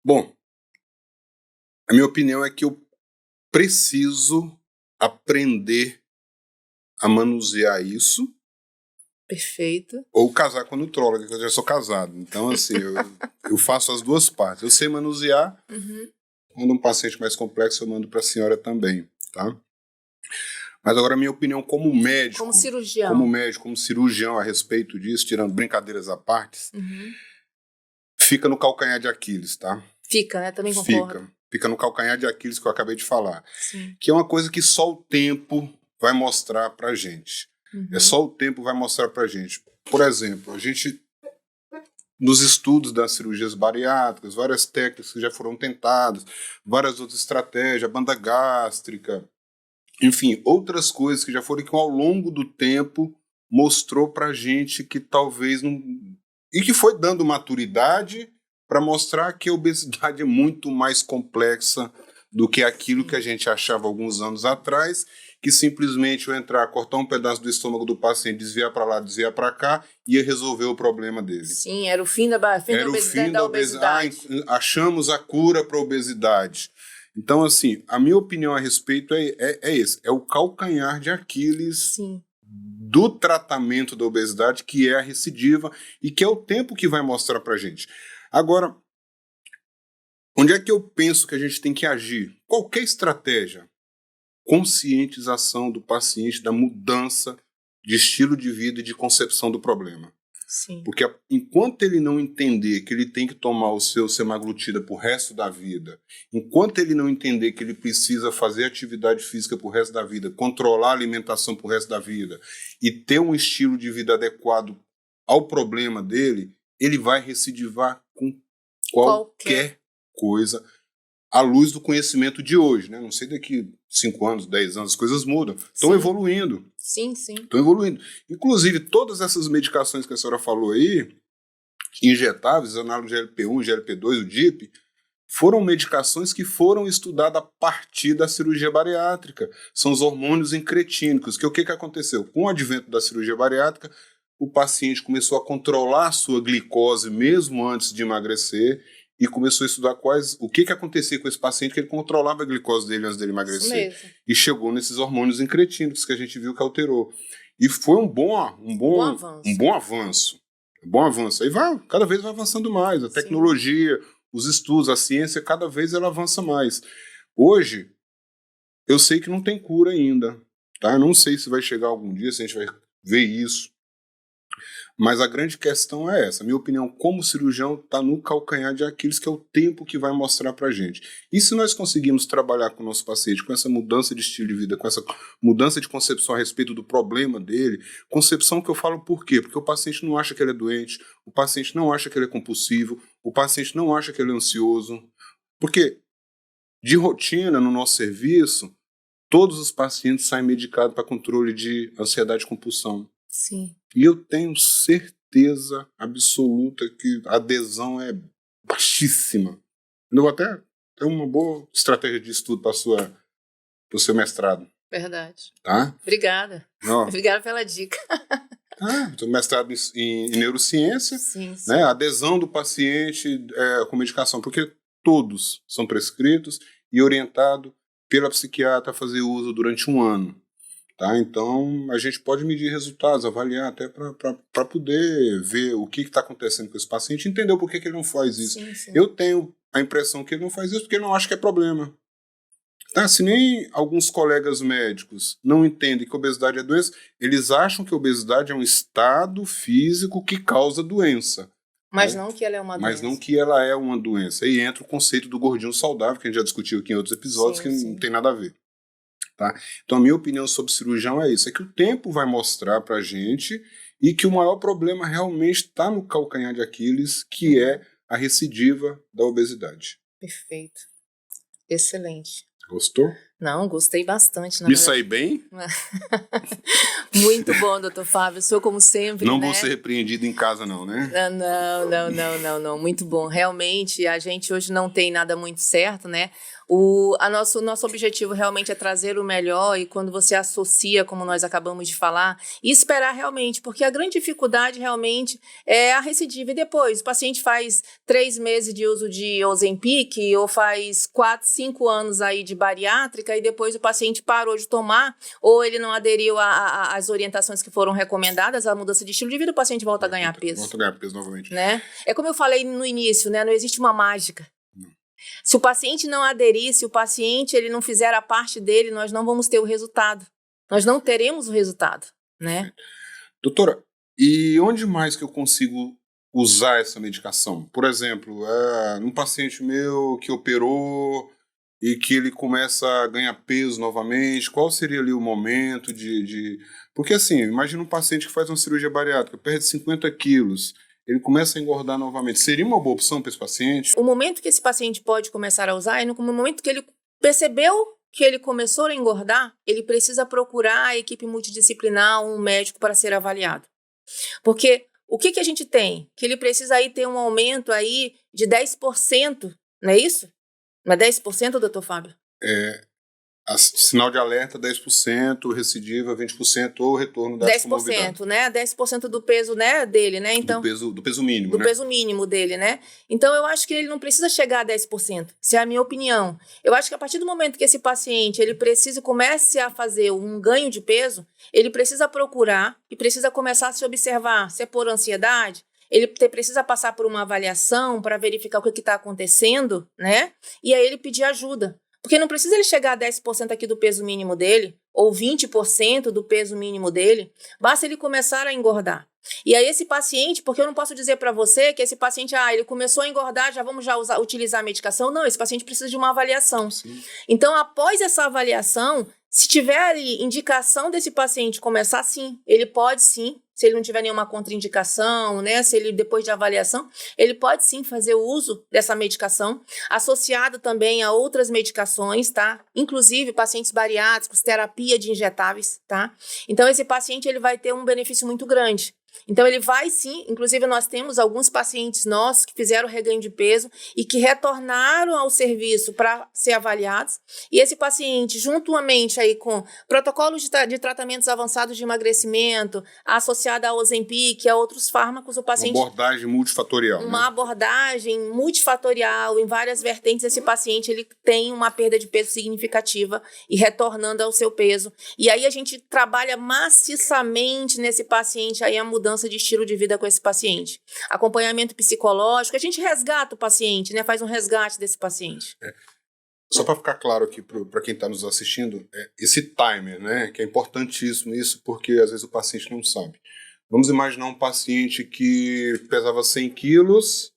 Bom, a minha opinião é que eu preciso aprender a manusear isso. Perfeito. Ou casar com a nutróloga, que eu já sou casado. Então, assim, eu faço as duas partes. Eu sei manusear. Uhum. Quando um paciente mais complexo, eu mando para a senhora também, tá? Mas agora a minha opinião como médico... Como cirurgião. Como médico, como cirurgião a respeito disso, tirando brincadeiras à parte, fica no calcanhar de Aquiles, tá? Fica, né? Também concordo. Fica no calcanhar de Aquiles que eu acabei de falar. Sim. Que é uma coisa que só o tempo vai mostrar pra gente. É só o tempo vai mostrar pra gente. Por exemplo, a gente, nos estudos das cirurgias bariátricas, várias técnicas que já foram tentadas, várias outras estratégias, banda gástrica, enfim, outras coisas que já foram que ao longo do tempo mostrou pra gente que talvez não... E que foi dando maturidade para mostrar que a obesidade é muito mais complexa do que aquilo que a gente achava alguns anos atrás, que simplesmente eu entrar, cortar um pedaço do estômago do paciente, desviar para lá, desviar para cá, ia resolver o problema dele. Sim, era o fim da obesidade. Achamos a cura para a obesidade. Então, assim, a minha opinião a respeito é esse, é o calcanhar de Aquiles Sim. do tratamento da obesidade, que é a recidiva e que é o tempo que vai mostrar para a gente. Agora, onde é que eu penso que a gente tem que agir? Qualquer estratégia, conscientização do paciente da mudança de estilo de vida e de concepção do problema. Sim. Porque enquanto ele não entender que ele tem que tomar o seu semaglutida pro resto da vida, enquanto ele não entender que ele precisa fazer atividade física pro resto da vida, controlar a alimentação pro resto da vida e ter um estilo de vida adequado ao problema dele, ele vai recidivar com qualquer coisa à luz do conhecimento de hoje, né? Não sei daqui 5 anos, 10 anos, as coisas mudam. Estão evoluindo. Sim, sim. Estão evoluindo. Inclusive, todas essas medicações que a senhora falou aí, injetáveis, análogo GLP-1, GLP-2, o DIP, foram medicações que foram estudadas a partir da cirurgia bariátrica. São os hormônios incretínicos. Que o que aconteceu? Com o advento da cirurgia bariátrica, o paciente começou a controlar a sua glicose mesmo antes de emagrecer e começou a estudar o que acontecia com esse paciente, que ele controlava a glicose dele antes dele emagrecer. Isso mesmo. E chegou nesses hormônios incretínicos que a gente viu que alterou. E foi um bom avanço. Aí cada vez vai avançando mais. A tecnologia, os estudos, a ciência, cada vez ela avança mais. Hoje, eu sei que não tem cura ainda. Tá? Eu não sei se vai chegar algum dia, se a gente vai ver isso. Mas a grande questão é essa. A minha opinião como cirurgião está no calcanhar de Aquiles, que é o tempo que vai mostrar para a gente. E se nós conseguimos trabalhar com o nosso paciente, com essa mudança de estilo de vida, com essa mudança de concepção a respeito do problema dele, concepção que eu falo por quê? Porque o paciente não acha que ele é doente, o paciente não acha que ele é compulsivo, o paciente não acha que ele é ansioso. Porque, de rotina, no nosso serviço, todos os pacientes saem medicados para controle de ansiedade e compulsão. Sim. E eu tenho certeza absoluta que a adesão é baixíssima. Eu vou até ter uma boa estratégia de estudo para o seu mestrado. Verdade. Tá? Obrigada. Obrigada pela dica. Mestrado em neurociência, sim. Né? A adesão do paciente com medicação, porque todos são prescritos e orientados pela psiquiatra a fazer uso durante 1 ano. Tá? Então, a gente pode medir resultados, avaliar até para poder ver o que está acontecendo com esse paciente e entender o porquê que ele não faz isso. Sim. Eu tenho a impressão que ele não faz isso porque ele não acha que é problema. Tá? Se nem alguns colegas médicos não entendem que a obesidade é doença, eles acham que a obesidade é um estado físico que causa doença. Mas não que ela é uma doença. Mas não que ela é uma doença. Aí entra o conceito do gordinho saudável, que a gente já discutiu aqui em outros episódios, que não tem nada a ver. Tá? Então a minha opinião sobre cirurgião é isso, é que o tempo vai mostrar pra gente e que o maior problema realmente está no calcanhar de Aquiles, que é a recidiva da obesidade. Perfeito. Excelente. Gostou? Não, gostei bastante. Me saí bem? Muito bom, doutor Fábio. O senhor, como sempre, Não vou ser repreendido em casa, não, né? Não. Muito bom. Realmente, a gente hoje não tem nada muito certo, né? O nosso objetivo realmente é trazer o melhor, e quando você associa, como nós acabamos de falar, e esperar realmente, porque a grande dificuldade realmente é a recidiva. E depois, o paciente faz 3 meses de uso de Ozempic, ou faz 4, 5 anos aí de bariátrica, e depois o paciente parou de tomar, ou ele não aderiu às orientações que foram recomendadas, à mudança de estilo de vida, o paciente volta a ganhar peso. Volta a ganhar peso novamente. Né? É como eu falei no início, né? Não existe uma mágica. Se o paciente não aderir, se o paciente ele não fizer a parte dele, nós não vamos ter o resultado. Nós não teremos o resultado, né? Doutora, e onde mais que eu consigo usar essa medicação? Por exemplo, um paciente meu que operou e que ele começa a ganhar peso novamente, qual seria ali o momento de... Porque assim, imagina um paciente que faz uma cirurgia bariátrica, perde 50 quilos, ele começa a engordar novamente. Seria uma boa opção para esse paciente? O momento que esse paciente pode começar a usar é no momento que ele percebeu que ele começou a engordar, ele precisa procurar a equipe multidisciplinar, um médico para ser avaliado. Porque o que a gente tem? Que ele precisa aí ter um aumento aí de 10%, não é isso? Mas 10%, doutor Fábio? Sinal de alerta 10%, recidiva 20% ou retorno da 10%, né? 10% do peso, né, dele, né? Então, do peso mínimo, do né? peso mínimo dele, né? Então, eu acho que ele não precisa chegar a 10%. Isso é a minha opinião. Eu acho que a partir do momento que esse paciente ele comece a fazer um ganho de peso, ele precisa procurar e precisa começar a se observar. Se é por ansiedade, ele precisa passar por uma avaliação para verificar o que está acontecendo, né? E aí ele pedir ajuda. Porque não precisa ele chegar a 10% aqui do peso mínimo dele, ou 20% do peso mínimo dele, basta ele começar a engordar. E aí esse paciente, porque eu não posso dizer para você que esse paciente, ele começou a engordar, vamos utilizar a medicação. Não, esse paciente precisa de uma avaliação. Sim. Então, após essa avaliação, se tiver ali indicação desse paciente começar, sim, ele pode sim, se ele não tiver nenhuma contraindicação, né, se ele depois de avaliação, ele pode sim fazer o uso dessa medicação, associado também a outras medicações, tá? Inclusive pacientes bariátricos, terapia de injetáveis, tá? Então esse paciente ele vai ter um benefício muito grande. Então ele vai sim, inclusive nós temos alguns pacientes nossos que fizeram reganho de peso e que retornaram ao serviço para ser avaliados, e esse paciente juntamente aí com protocolos de tratamentos avançados de emagrecimento, associado ao Ozempic e a outros fármacos, o paciente... Uma abordagem multifatorial. Uma abordagem multifatorial em várias vertentes, esse paciente ele tem uma perda de peso significativa e retornando ao seu peso. E aí a gente trabalha maciçamente nesse paciente aí a mudança de estilo de vida com esse paciente. Acompanhamento psicológico, a gente resgata o paciente, né? Faz um resgate desse paciente. Só para ficar claro aqui para quem está nos assistindo, esse timer, né? Que é importantíssimo isso, porque às vezes o paciente não sabe. Vamos imaginar um paciente que pesava 100 quilos,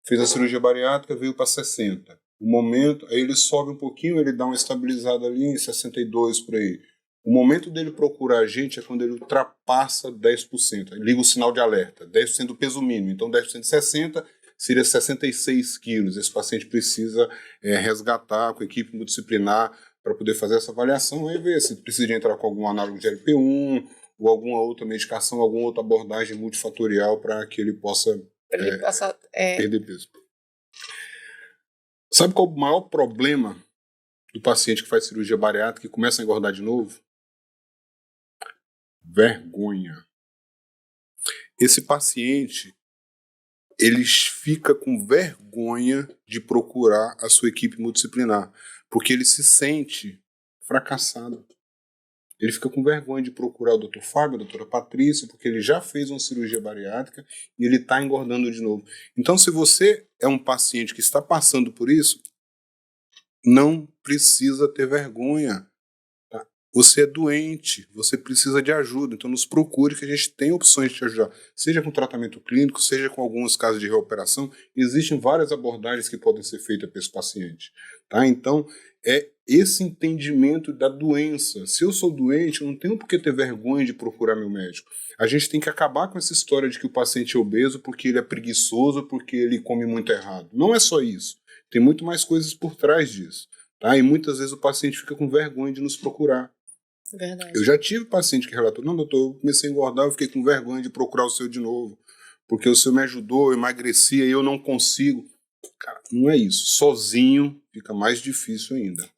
fez a cirurgia bariátrica, veio para 60. O momento, aí ele sobe um pouquinho, ele dá uma estabilizada ali em 62 por aí. O momento dele procurar a gente é quando ele ultrapassa 10%. Aí liga o sinal de alerta, 10% do peso mínimo. Então 10% de 60 seria 66 quilos. Esse paciente precisa resgatar com a equipe multidisciplinar para poder fazer essa avaliação, aí ver se precisa de entrar com algum análogo de LP1 ou alguma outra medicação, alguma outra abordagem multifatorial para que ele possa perder peso. Sabe qual é o maior problema do paciente que faz cirurgia bariátrica e começa a engordar de novo? Vergonha. Esse paciente, ele fica com vergonha de procurar a sua equipe multidisciplinar, porque ele se sente fracassado. Ele fica com vergonha de procurar o Dr. Fábio, a doutora Patrícia, porque ele já fez uma cirurgia bariátrica e ele está engordando de novo. Então, se você é um paciente que está passando por isso, não precisa ter vergonha. Tá? Você é doente, você precisa de ajuda, então nos procure que a gente tem opções de te ajudar. Seja com tratamento clínico, seja com alguns casos de reoperação, existem várias abordagens que podem ser feitas para esse paciente. Tá? Então, é esse entendimento da doença. Se eu sou doente, eu não tenho por que ter vergonha de procurar meu médico. A gente tem que acabar com essa história de que o paciente é obeso porque ele é preguiçoso, porque ele come muito errado. Não é só isso. Tem muito mais coisas por trás disso. Tá? E muitas vezes o paciente fica com vergonha de nos procurar. Verdade. Eu já tive paciente que relatou, não, doutor, eu comecei a engordar, eu fiquei com vergonha de procurar o senhor de novo, porque o senhor me ajudou, eu emagreci e eu não consigo. Cara, não é isso. Sozinho fica mais difícil ainda.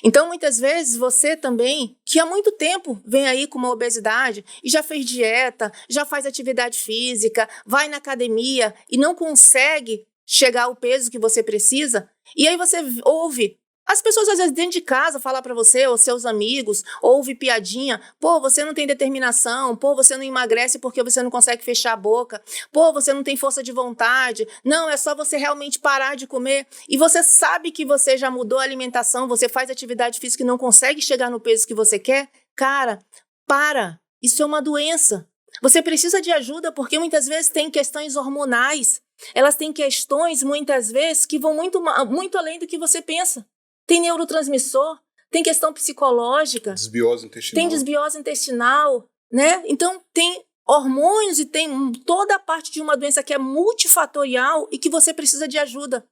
Então, muitas vezes, você também, que há muito tempo vem aí com uma obesidade e já fez dieta, já faz atividade física, vai na academia e não consegue chegar ao peso que você precisa, e aí você ouve as pessoas às vezes dentro de casa falar para você, ou seus amigos, ouve piadinha, pô, você não tem determinação, pô, você não emagrece porque você não consegue fechar a boca, pô, você não tem força de vontade, não, é só você realmente parar de comer, e você sabe que você já mudou a alimentação, você faz atividade física e não consegue chegar no peso que você quer, cara, para, isso é uma doença. Você precisa de ajuda porque muitas vezes tem questões hormonais, elas têm questões muitas vezes que vão muito além do que você pensa. Tem neurotransmissor, tem questão psicológica, desbiose intestinal. Tem desbiose intestinal, né? Então tem hormônios e tem toda a parte de uma doença que é multifatorial e que você precisa de ajuda.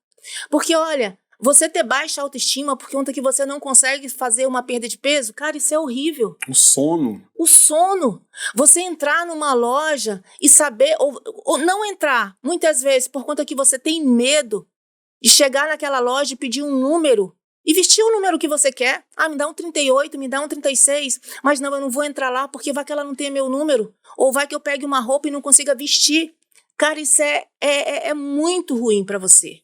Porque, olha, você ter baixa autoestima por conta que você não consegue fazer uma perda de peso, cara, isso é horrível. O sono. Você entrar numa loja e saber, ou não entrar, muitas vezes, por conta que você tem medo de chegar naquela loja e pedir um número e vestir o número que você quer. Me dá um 38, me dá um 36, mas não, eu não vou entrar lá porque vai que ela não tenha meu número, ou vai que eu pegue uma roupa e não consiga vestir. Cara, isso é muito ruim para você.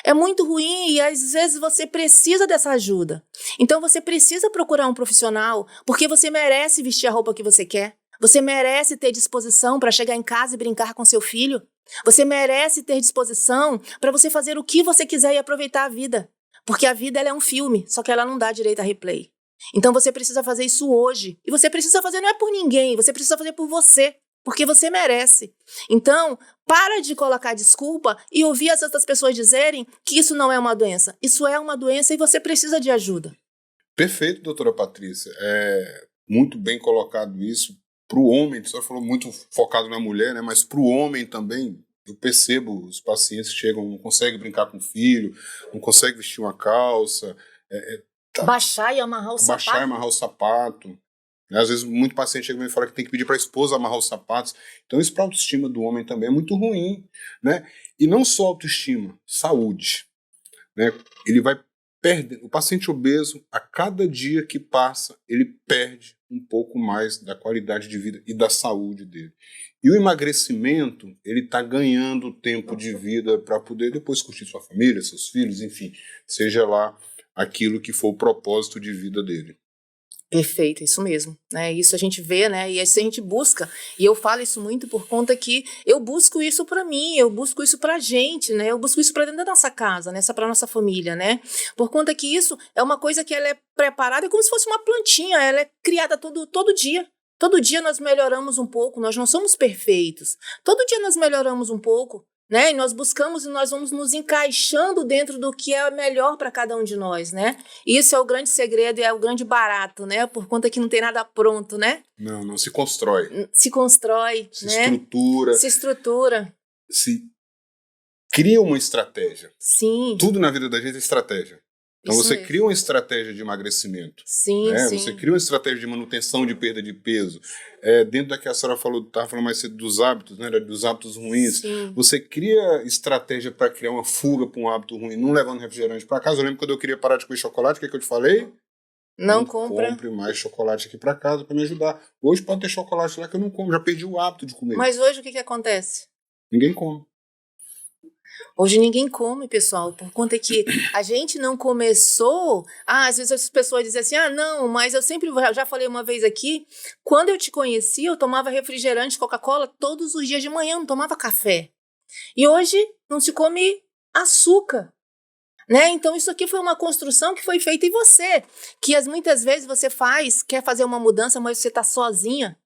É muito ruim e às vezes você precisa dessa ajuda. Então você precisa procurar um profissional, porque você merece vestir a roupa que você quer. Você merece ter disposição para chegar em casa e brincar com seu filho. Você merece ter disposição para você fazer o que você quiser e aproveitar a vida. Porque a vida ela é um filme, só que ela não dá direito a replay. Então você precisa fazer isso hoje. E você precisa fazer não é por ninguém, você precisa fazer por você. Porque você merece. Então, para de colocar desculpa e ouvir as outras pessoas dizerem que isso não é uma doença. Isso é uma doença e você precisa de ajuda. Perfeito, doutora Patrícia. Muito bem colocado isso. Para o homem, você falou muito focado na mulher, né? Mas para o homem também, eu percebo, os pacientes chegam, não conseguem brincar com o filho, não conseguem vestir uma calça. Baixar e amarrar o sapato. Baixar e amarrar o sapato. Às vezes, muito paciente chega e fala que tem que pedir para a esposa amarrar os sapatos. Então, isso para a autoestima do homem também é muito ruim, né? E não só autoestima, saúde, né? Ele vai perder. O paciente obeso, a cada dia que passa, ele perde um pouco mais da qualidade de vida e da saúde dele. E o emagrecimento, ele está ganhando tempo de vida para poder depois curtir sua família, seus filhos, enfim, seja lá aquilo que for o propósito de vida dele. Perfeito, isso mesmo, né? Isso a gente vê, né? E isso a gente busca. E eu falo isso muito por conta que eu busco isso para mim, eu busco isso pra gente, né? Eu busco isso para dentro da nossa casa, né? Para nossa família, né? Por conta que isso é uma coisa que ela é preparada como se fosse uma plantinha, ela é criada todo dia. Todo dia nós melhoramos um pouco, nós não somos perfeitos. Todo dia nós melhoramos um pouco, né? E nós buscamos e nós vamos nos encaixando dentro do que é melhor para cada um de nós, né? Isso é o grande segredo e é o grande barato, né? Por conta que não tem nada pronto, né? Não se constrói. Se constrói, se né? estrutura. Se estrutura. Se cria uma estratégia. Sim. Tudo na vida da gente é estratégia. Então Isso você mesmo. cria uma estratégia de emagrecimento. Sim, né? sim. Você cria uma estratégia de manutenção de perda de peso. Dentro da que a senhora estava falando mais cedo dos hábitos, né? Dos hábitos ruins. Sim. Você cria estratégia para criar uma fuga para um hábito ruim, não levando refrigerante para casa. Eu lembro quando eu queria parar de comer chocolate, o que é que eu te falei? Não compre mais chocolate aqui para casa para me ajudar. Hoje pode ter chocolate lá que eu não como, já perdi o hábito de comer. Mas hoje o que acontece? Ninguém come. Hoje ninguém come, pessoal, por conta que a gente não começou... às vezes as pessoas dizem assim, não, mas eu sempre... Já falei uma vez aqui, quando eu te conheci, eu tomava refrigerante, Coca-Cola, todos os dias de manhã, não tomava café. E hoje não se come açúcar, né? Então isso aqui foi uma construção que foi feita em você, que muitas vezes você quer fazer uma mudança, mas você está sozinha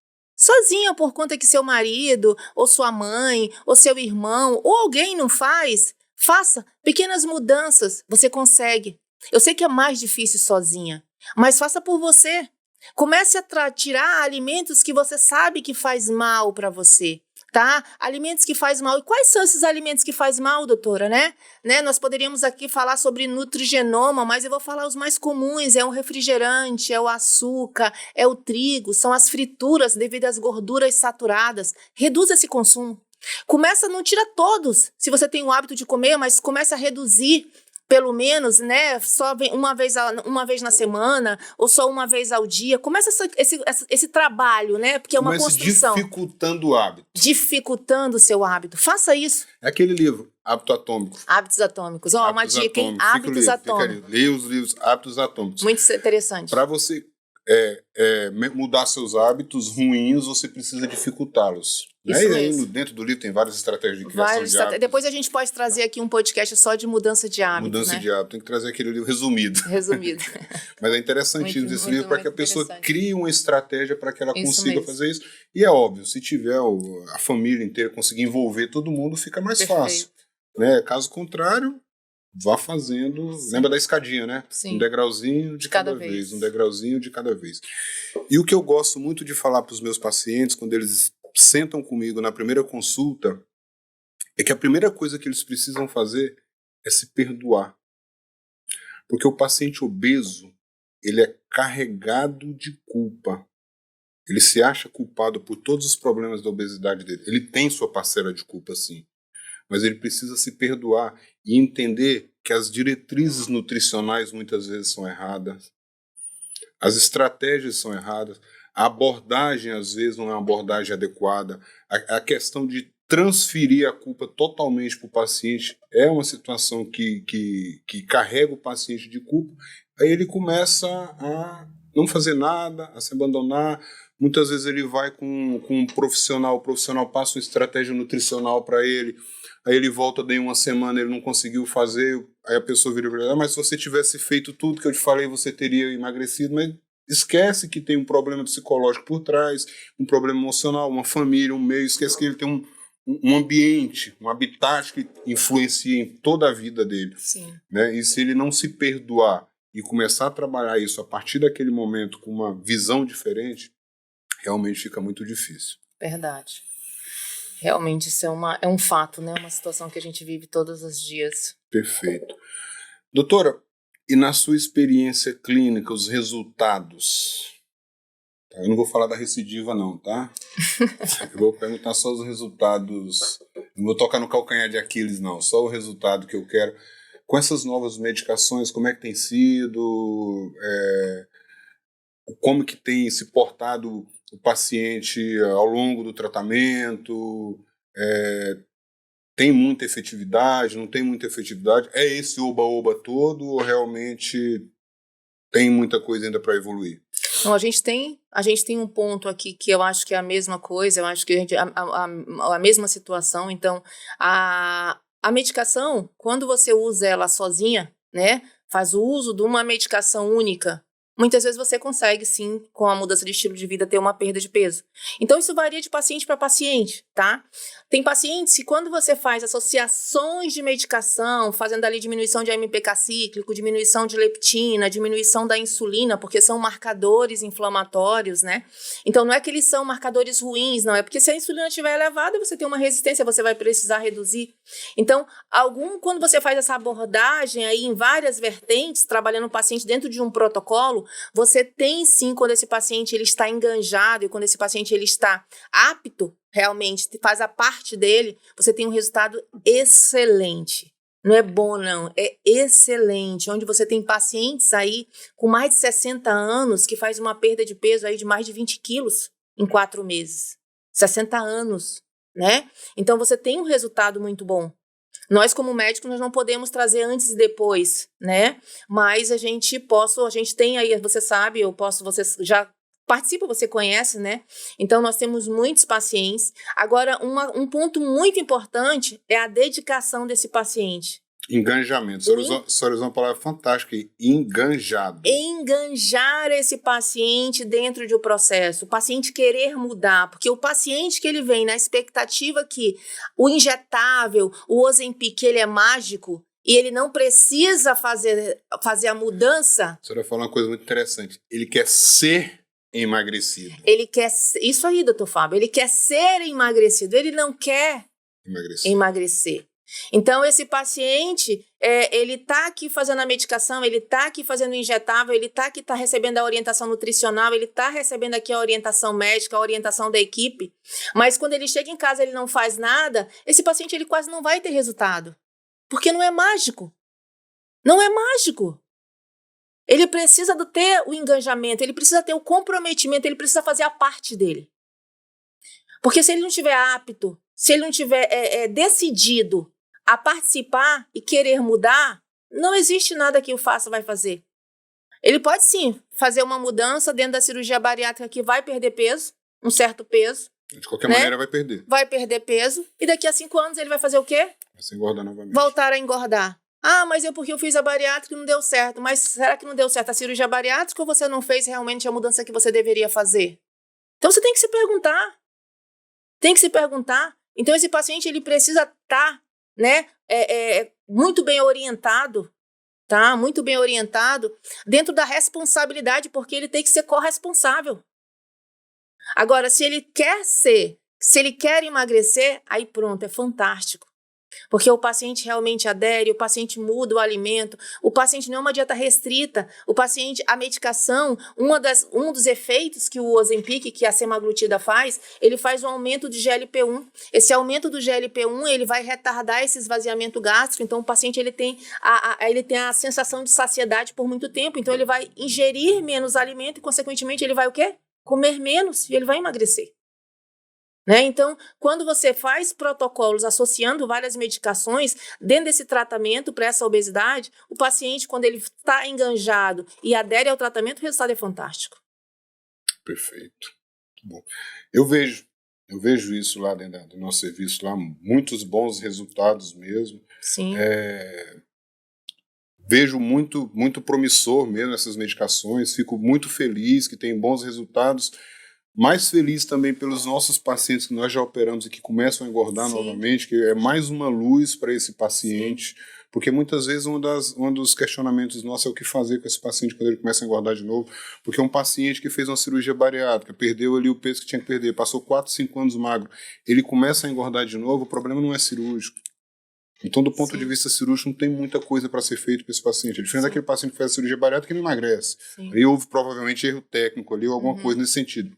por conta que seu marido, ou sua mãe, ou seu irmão, ou alguém não faz. Faça pequenas mudanças, você consegue. Eu sei que é mais difícil sozinha, mas faça por você. Comece a tirar alimentos que você sabe que faz mal para você, tá? Alimentos que faz mal. E quais são esses alimentos que faz mal, doutora, né? Nós poderíamos aqui falar sobre nutrigenoma, mas eu vou falar os mais comuns. É o refrigerante, é o açúcar, é o trigo, são as frituras devido às gorduras saturadas. Reduza esse consumo. Não tira todos, se você tem o hábito de comer, mas comece a reduzir. Pelo menos, né, só uma vez na semana, ou só uma vez ao dia. Começa esse trabalho, né, porque é uma construção. Dificultando o hábito. Dificultando o seu hábito. Faça isso. É aquele livro, Hábito Atômico. Hábitos Atômicos. Uma dica, hein? Hábitos Atômicos. Leia os livros Hábitos Atômicos. Muito interessante. Para você mudar seus hábitos ruins, você precisa dificultá-los. Isso mesmo. Aí, dentro do livro tem várias estratégias de criação de hábitos. Depois a gente pode trazer aqui um podcast só de mudança de hábitos. Mudança de hábito. Tem que trazer aquele livro resumido. Mas é interessantíssimo esse livro para que a pessoa crie uma estratégia para que ela consiga fazer isso. E é óbvio, se tiver a família inteira conseguir envolver todo mundo, fica mais fácil. Né? Caso contrário, vá fazendo... Sim. Lembra da escadinha, né? Sim. Um degrauzinho de cada vez. Um degrauzinho de cada vez. E o que eu gosto muito de falar para os meus pacientes, quando eles sentam comigo na primeira consulta, é que a primeira coisa que eles precisam fazer é se perdoar. Porque o paciente obeso, ele é carregado de culpa. Ele se acha culpado por todos os problemas da obesidade dele. Ele tem sua parcela de culpa, sim. mas ele precisa se perdoar e entender que as diretrizes nutricionais muitas vezes são erradas, as estratégias são erradas, a abordagem às vezes não é uma abordagem adequada, a questão de transferir a culpa totalmente para o paciente é uma situação que carrega o paciente de culpa, aí ele começa a não fazer nada, a se abandonar. Muitas vezes ele vai com um profissional, o profissional passa uma estratégia nutricional para ele, aí ele volta daí uma semana, ele não conseguiu fazer, aí a pessoa vira para ele, mas se você tivesse feito tudo que eu te falei, você teria emagrecido, mas esquece que tem um problema psicológico por trás, um problema emocional, uma família, um meio, esquece que ele tem um ambiente, um habitat que influencia em toda a vida dele. Sim. Né? E se ele não se perdoar e começar a trabalhar isso a partir daquele momento com uma visão diferente, realmente fica muito difícil. Verdade. Realmente isso é um fato, né? Uma situação que a gente vive todos os dias. Perfeito. Doutora, e na sua experiência clínica, os resultados? Eu não vou falar da recidiva não, tá? Eu vou perguntar só os resultados, não vou tocar no calcanhar de Aquiles não, só o resultado que eu quero. Com essas novas medicações, como é que tem sido? Como que tem se portado o paciente ao longo do tratamento? Tem muita efetividade, não tem muita efetividade? É esse oba-oba todo ou realmente tem muita coisa ainda para evoluir? Não, a gente tem um ponto aqui que eu acho que é a mesma coisa, eu acho que a mesma situação. Então, a medicação, quando você usa ela sozinha, né, faz o uso de uma medicação única, muitas vezes você consegue, sim, com a mudança de estilo de vida, ter uma perda de peso. Então, isso varia de paciente para paciente, tá? Tem pacientes que quando você faz associações de medicação, fazendo ali diminuição de AMPK cíclico, diminuição de leptina, diminuição da insulina, porque são marcadores inflamatórios, né? Então, não é que eles são marcadores ruins, não. É porque se a insulina estiver elevada, você tem uma resistência, você vai precisar reduzir. Então, quando você faz essa abordagem aí em várias vertentes, trabalhando o paciente dentro de um protocolo, você tem sim, quando esse paciente ele está enganjado e quando esse paciente ele está apto, realmente faz a parte dele, você tem um resultado excelente. Não é bom, não, é excelente. Onde você tem pacientes aí com mais de 60 anos que faz uma perda de peso aí de mais de 20 quilos em 4 meses. 60 anos, né? Então você tem um resultado muito bom. Nós, como médicos, nós não podemos trazer antes e depois, né? Mas a gente tem aí, você sabe, você já participa, você conhece, né? Então, nós temos muitos pacientes. Agora, um ponto muito importante é a dedicação desse paciente. Enganjamento. A senhora usou uma palavra fantástica aí. Enganjado. Enganjar esse paciente dentro de um processo. O paciente querer mudar. Porque o paciente que ele vem na expectativa que o injetável, o Ozempic, ele é mágico e ele não precisa fazer a mudança. A senhora falou uma coisa muito interessante. Ele quer ser emagrecido. Ele quer... Isso aí, doutor Fábio. Ele quer ser emagrecido. Ele não quer emagrecer. Então, esse paciente, ele está aqui fazendo a medicação, ele está aqui fazendo o injetável, ele está aqui recebendo a orientação nutricional, ele está recebendo aqui a orientação médica, a orientação da equipe, mas quando ele chega em casa ele não faz nada, esse paciente ele quase não vai ter resultado, porque não é mágico. Não é mágico. Ele precisa ter o engajamento, ele precisa ter o comprometimento, ele precisa fazer a parte dele. Porque se ele não estiver apto, se ele não estiver decidido a participar e querer mudar, não existe nada que o vai fazer. Ele pode sim fazer uma mudança dentro da cirurgia bariátrica que vai perder peso, um certo peso. De qualquer maneira vai perder. Vai perder peso e daqui a 5 anos ele vai fazer o quê? Vai se engordar novamente. Voltar a engordar. Ah, mas porque eu fiz a bariátrica e não deu certo. Mas será que não deu certo a cirurgia bariátrica ou você não fez realmente a mudança que você deveria fazer? Então você tem que se perguntar. Então esse paciente ele precisa estar, né, muito bem orientado, tá? Muito bem orientado dentro da responsabilidade, porque ele tem que ser corresponsável. Agora, se ele quer emagrecer, aí pronto, é fantástico. Porque o paciente realmente adere, o paciente muda o alimento, o paciente não é uma dieta restrita, o paciente, a medicação, um dos efeitos que o Ozempic, que a semaglutida faz, ele faz um aumento de GLP-1. Esse aumento do GLP-1, ele vai retardar esse esvaziamento gástrico, então o paciente ele tem a sensação de saciedade por muito tempo, então ele vai ingerir menos alimento e, consequentemente, ele vai o quê? Comer menos e ele vai emagrecer. Né? Então, quando você faz protocolos associando várias medicações dentro desse tratamento para essa obesidade, o paciente, quando ele está enganjado e adere ao tratamento, o resultado é fantástico. Perfeito. Muito bom. Eu vejo isso lá dentro do nosso serviço, lá, muitos bons resultados mesmo. Sim. Vejo muito, muito promissor mesmo essas medicações, fico muito feliz que tem bons resultados. Mais feliz também pelos nossos pacientes que nós já operamos e que começam a engordar novamente, que é mais uma luz para esse paciente, porque muitas vezes um dos questionamentos nossos é o que fazer com esse paciente quando ele começa a engordar de novo, porque um paciente que fez uma cirurgia bariátrica, perdeu ali o peso que tinha que perder, passou 4, 5 anos magro, ele começa a engordar de novo, o problema não é cirúrgico. Então, do ponto de vista cirúrgico, não tem muita coisa para ser feito para esse paciente. A diferença daquele paciente que fez a cirurgia bariátrica que não emagrece. Aí houve provavelmente erro técnico ali ou alguma coisa nesse sentido.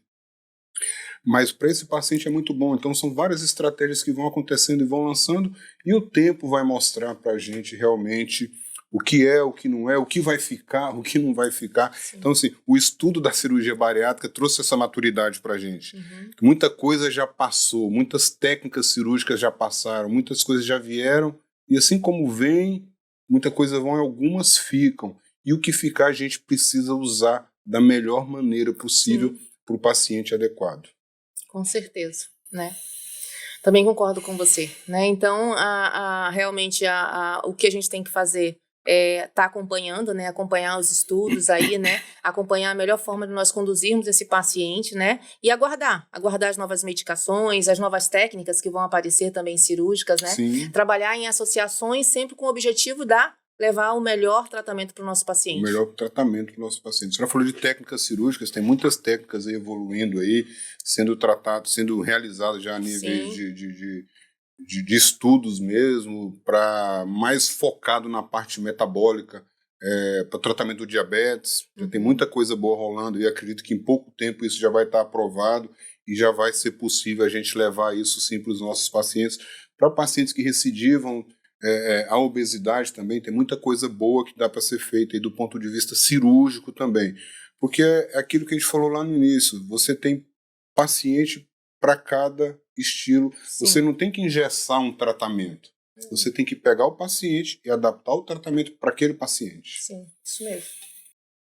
Mas para esse paciente é muito bom. Então são várias estratégias que vão acontecendo e vão lançando, e o tempo vai mostrar para a gente realmente o que é, o que não é, o que vai ficar, o que não vai ficar. Sim. Então assim, o estudo da cirurgia bariátrica trouxe essa maturidade para a gente. Muita coisa já passou, muitas técnicas cirúrgicas já passaram, muitas coisas já vieram, e assim como vem, muita coisa vão e algumas ficam. E o que ficar a gente precisa usar da melhor maneira possível para o paciente adequado. Com certeza, né? Também concordo com você, né? Então, realmente, o que a gente tem que fazer é estar acompanhando, né? Acompanhar os estudos aí, né? Acompanhar a melhor forma de nós conduzirmos esse paciente, né? E aguardar as novas medicações, as novas técnicas que vão aparecer também cirúrgicas, né? Sim. Trabalhar em associações sempre com o objetivo levar o melhor tratamento para o nosso paciente. O melhor tratamento para o nosso paciente. Você já falou de técnicas cirúrgicas, tem muitas técnicas aí evoluindo aí, sendo tratadas, sendo realizadas já a nível de estudos mesmo, para mais focado na parte metabólica, para o tratamento do diabetes. Já tem muita coisa boa rolando e acredito que em pouco tempo isso já vai estar aprovado e já vai ser possível a gente levar isso sim para os nossos pacientes, para pacientes que recidivam. A obesidade também, tem muita coisa boa que dá para ser feita aí do ponto de vista cirúrgico também, porque é aquilo que a gente falou lá no início, você tem paciente para cada estilo. Sim. Você não tem que engessar um tratamento, você tem que pegar o paciente e adaptar o tratamento para aquele paciente. Sim, isso mesmo.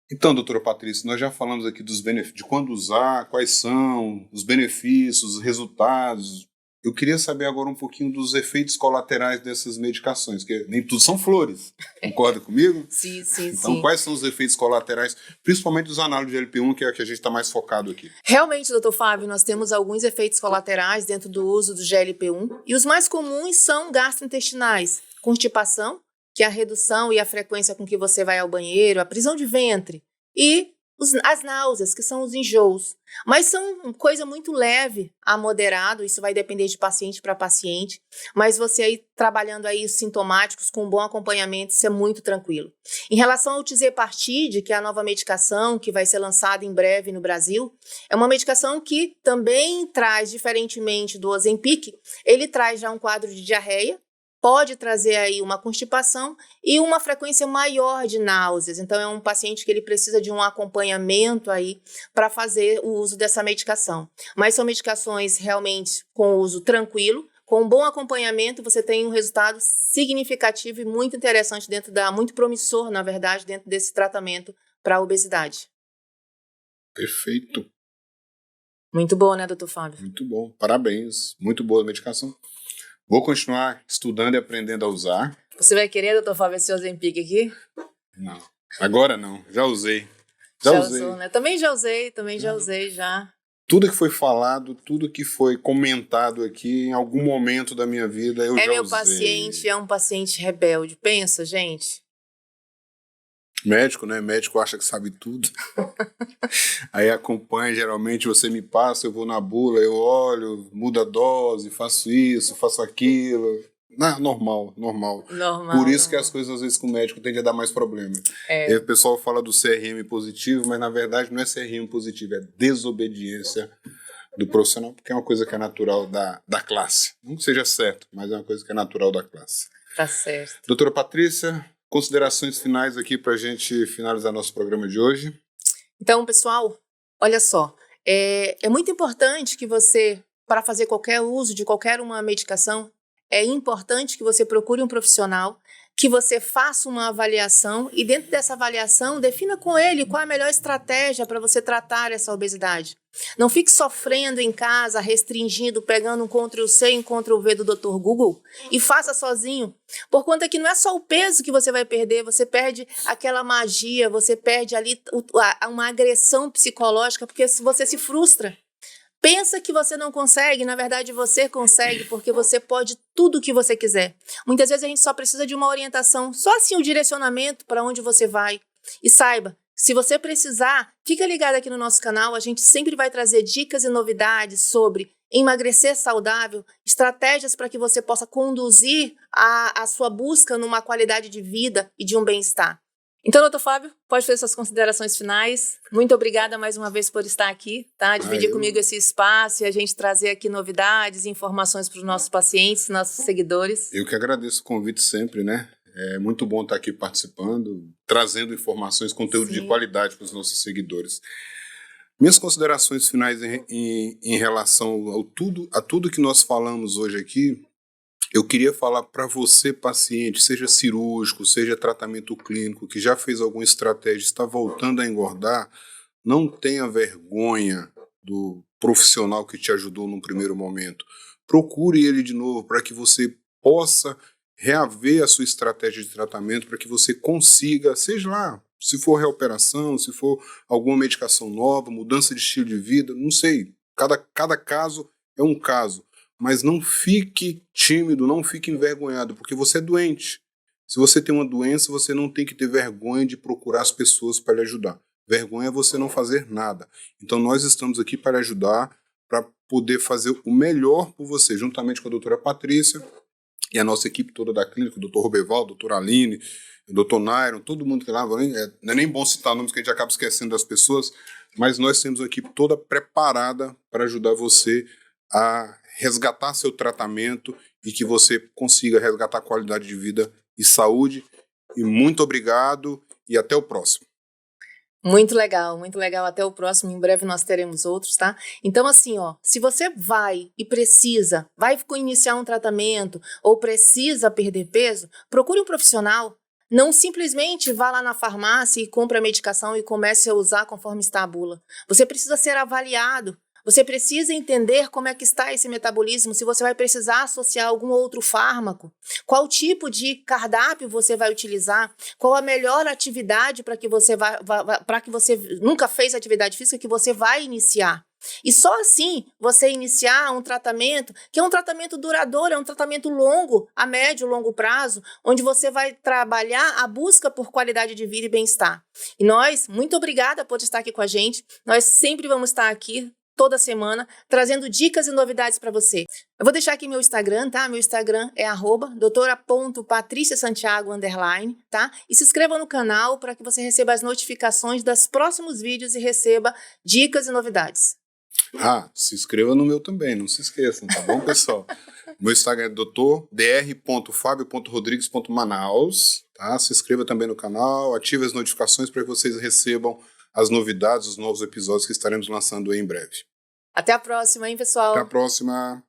Então, doutora Patrícia, nós já falamos aqui dos benefícios, de quando usar, quais são os benefícios, os resultados. Eu queria saber agora um pouquinho dos efeitos colaterais dessas medicações, que nem tudo são flores. Concorda comigo? Sim. Então, quais são os efeitos colaterais, principalmente dos análogos de GLP-1, que é a que a gente está mais focado aqui? Realmente, doutor Fábio, nós temos alguns efeitos colaterais dentro do uso do GLP-1, e os mais comuns são gastrointestinais, constipação, que é a redução e a frequência com que você vai ao banheiro, a prisão de ventre, e as náuseas, que são os enjoos. Mas são coisa muito leve a moderado, isso vai depender de paciente para paciente, mas você aí trabalhando aí os sintomáticos com um bom acompanhamento, isso é muito tranquilo. Em relação ao Tirzepatide, que é a nova medicação que vai ser lançada em breve no Brasil, é uma medicação que também traz, diferentemente do Ozempic, ele traz já um quadro de diarreia, pode trazer aí uma constipação e uma frequência maior de náuseas. Então, é um paciente que ele precisa de um acompanhamento aí para fazer o uso dessa medicação. Mas são medicações realmente com uso tranquilo, com um bom acompanhamento, você tem um resultado significativo e muito interessante muito promissor, na verdade, dentro desse tratamento para a obesidade. Perfeito. Muito bom, né, doutor Fábio? Muito bom, parabéns. Muito boa a medicação. Vou continuar estudando e aprendendo a usar. Você vai querer, doutor Fábio, esse Ozempic aqui? Não, agora não, já usei. Já usou, né? Também já usei. Tudo que foi falado, tudo que foi comentado aqui, em algum momento da minha vida, eu já usei. Meu paciente é um paciente rebelde. Pensa, gente. Médico, né? Médico acha que sabe tudo. Aí acompanha, geralmente você me passa, eu vou na bula, eu olho, mudo a dose, faço isso, faço aquilo. Normal. Normal. Por isso que normal. as coisas, às vezes, com o médico tendem a dar mais problema. É. E aí o pessoal fala do CRM positivo, mas na verdade não é CRM positivo, é desobediência do profissional, porque é uma coisa que é natural da classe. Não que seja certo, mas é uma coisa que é natural da classe. Tá certo. Doutora Patrícia, considerações finais aqui para a gente finalizar nosso programa de hoje. Então, pessoal, olha só, é muito importante que você, para fazer qualquer uso de qualquer uma medicação, é importante que você procure um profissional, que você faça uma avaliação e dentro dessa avaliação defina com ele qual é a melhor estratégia para você tratar essa obesidade. Não fique sofrendo em casa, restringindo, pegando um Ctrl+C e um Ctrl+V do Dr. Google e faça sozinho. Por conta que não é só o peso que você vai perder, você perde aquela magia, você perde ali uma agressão psicológica, porque você se frustra. Pensa que você não consegue, na verdade você consegue, porque você pode tudo o que você quiser. Muitas vezes a gente só precisa de uma orientação, só assim o direcionamento para onde você vai. E saiba, se você precisar, fica ligado aqui no nosso canal, a gente sempre vai trazer dicas e novidades sobre emagrecer saudável, estratégias para que você possa conduzir a sua busca numa qualidade de vida e de um bem-estar. Então, doutor Fábio, pode fazer suas considerações finais. Muito obrigada mais uma vez por estar aqui, tá? Dividir comigo esse espaço e a gente trazer aqui novidades e informações para os nossos pacientes, nossos seguidores. Eu que agradeço o convite sempre, né? É muito bom estar aqui participando, trazendo informações, conteúdo de qualidade para os nossos seguidores. Minhas considerações finais em relação a tudo que nós falamos hoje aqui, eu queria falar para você, paciente, seja cirúrgico, seja tratamento clínico, que já fez alguma estratégia, está voltando a engordar, não tenha vergonha do profissional que te ajudou num primeiro momento. Procure ele de novo para que você possa reaver a sua estratégia de tratamento, para que você consiga, seja lá, se for reoperação, se for alguma medicação nova, mudança de estilo de vida, não sei. Cada caso é um caso. Mas não fique tímido, não fique envergonhado, porque você é doente. Se você tem uma doença, você não tem que ter vergonha de procurar as pessoas para lhe ajudar. Vergonha é você não fazer nada. Então nós estamos aqui para ajudar, para poder fazer o melhor por você, juntamente com a doutora Patrícia e a nossa equipe toda da clínica, o doutor Roberval, a doutora Aline, o doutor Nairon, todo mundo que lá, não é nem bom citar nomes que a gente acaba esquecendo das pessoas, mas nós temos uma equipe toda preparada para ajudar você a resgatar seu tratamento e que você consiga resgatar qualidade de vida e saúde. E muito obrigado e até o próximo. Muito legal, muito legal. Até o próximo. Em breve nós teremos outros, tá? Então, assim, ó, se você vai iniciar um tratamento ou precisa perder peso, procure um profissional. Não simplesmente vá lá na farmácia e compre a medicação e comece a usar conforme está a bula. Você precisa ser avaliado. Você precisa entender como é que está esse metabolismo, se você vai precisar associar algum outro fármaco, qual tipo de cardápio você vai utilizar, qual a melhor atividade para que você nunca fez atividade física que você vai iniciar. E só assim você iniciar um tratamento, que é um tratamento duradouro, é um tratamento longo, a médio e longo prazo, onde você vai trabalhar a busca por qualidade de vida e bem-estar. E nós, muito obrigada por estar aqui com a gente, nós sempre vamos estar aqui toda semana, trazendo dicas e novidades para você. Eu vou deixar aqui meu Instagram, tá? Meu Instagram é @doutora.patriciasantiago_, tá? E se inscreva no canal para que você receba as notificações dos próximos vídeos e receba dicas e novidades. Se inscreva no meu também, não se esqueçam, tá bom, pessoal? Meu Instagram é dr.dr.fabio.rodrigues.manaus, tá? Se inscreva também no canal, ative as notificações para que vocês recebam as novidades, os novos episódios que estaremos lançando aí em breve. Até a próxima, hein, pessoal? Até a próxima!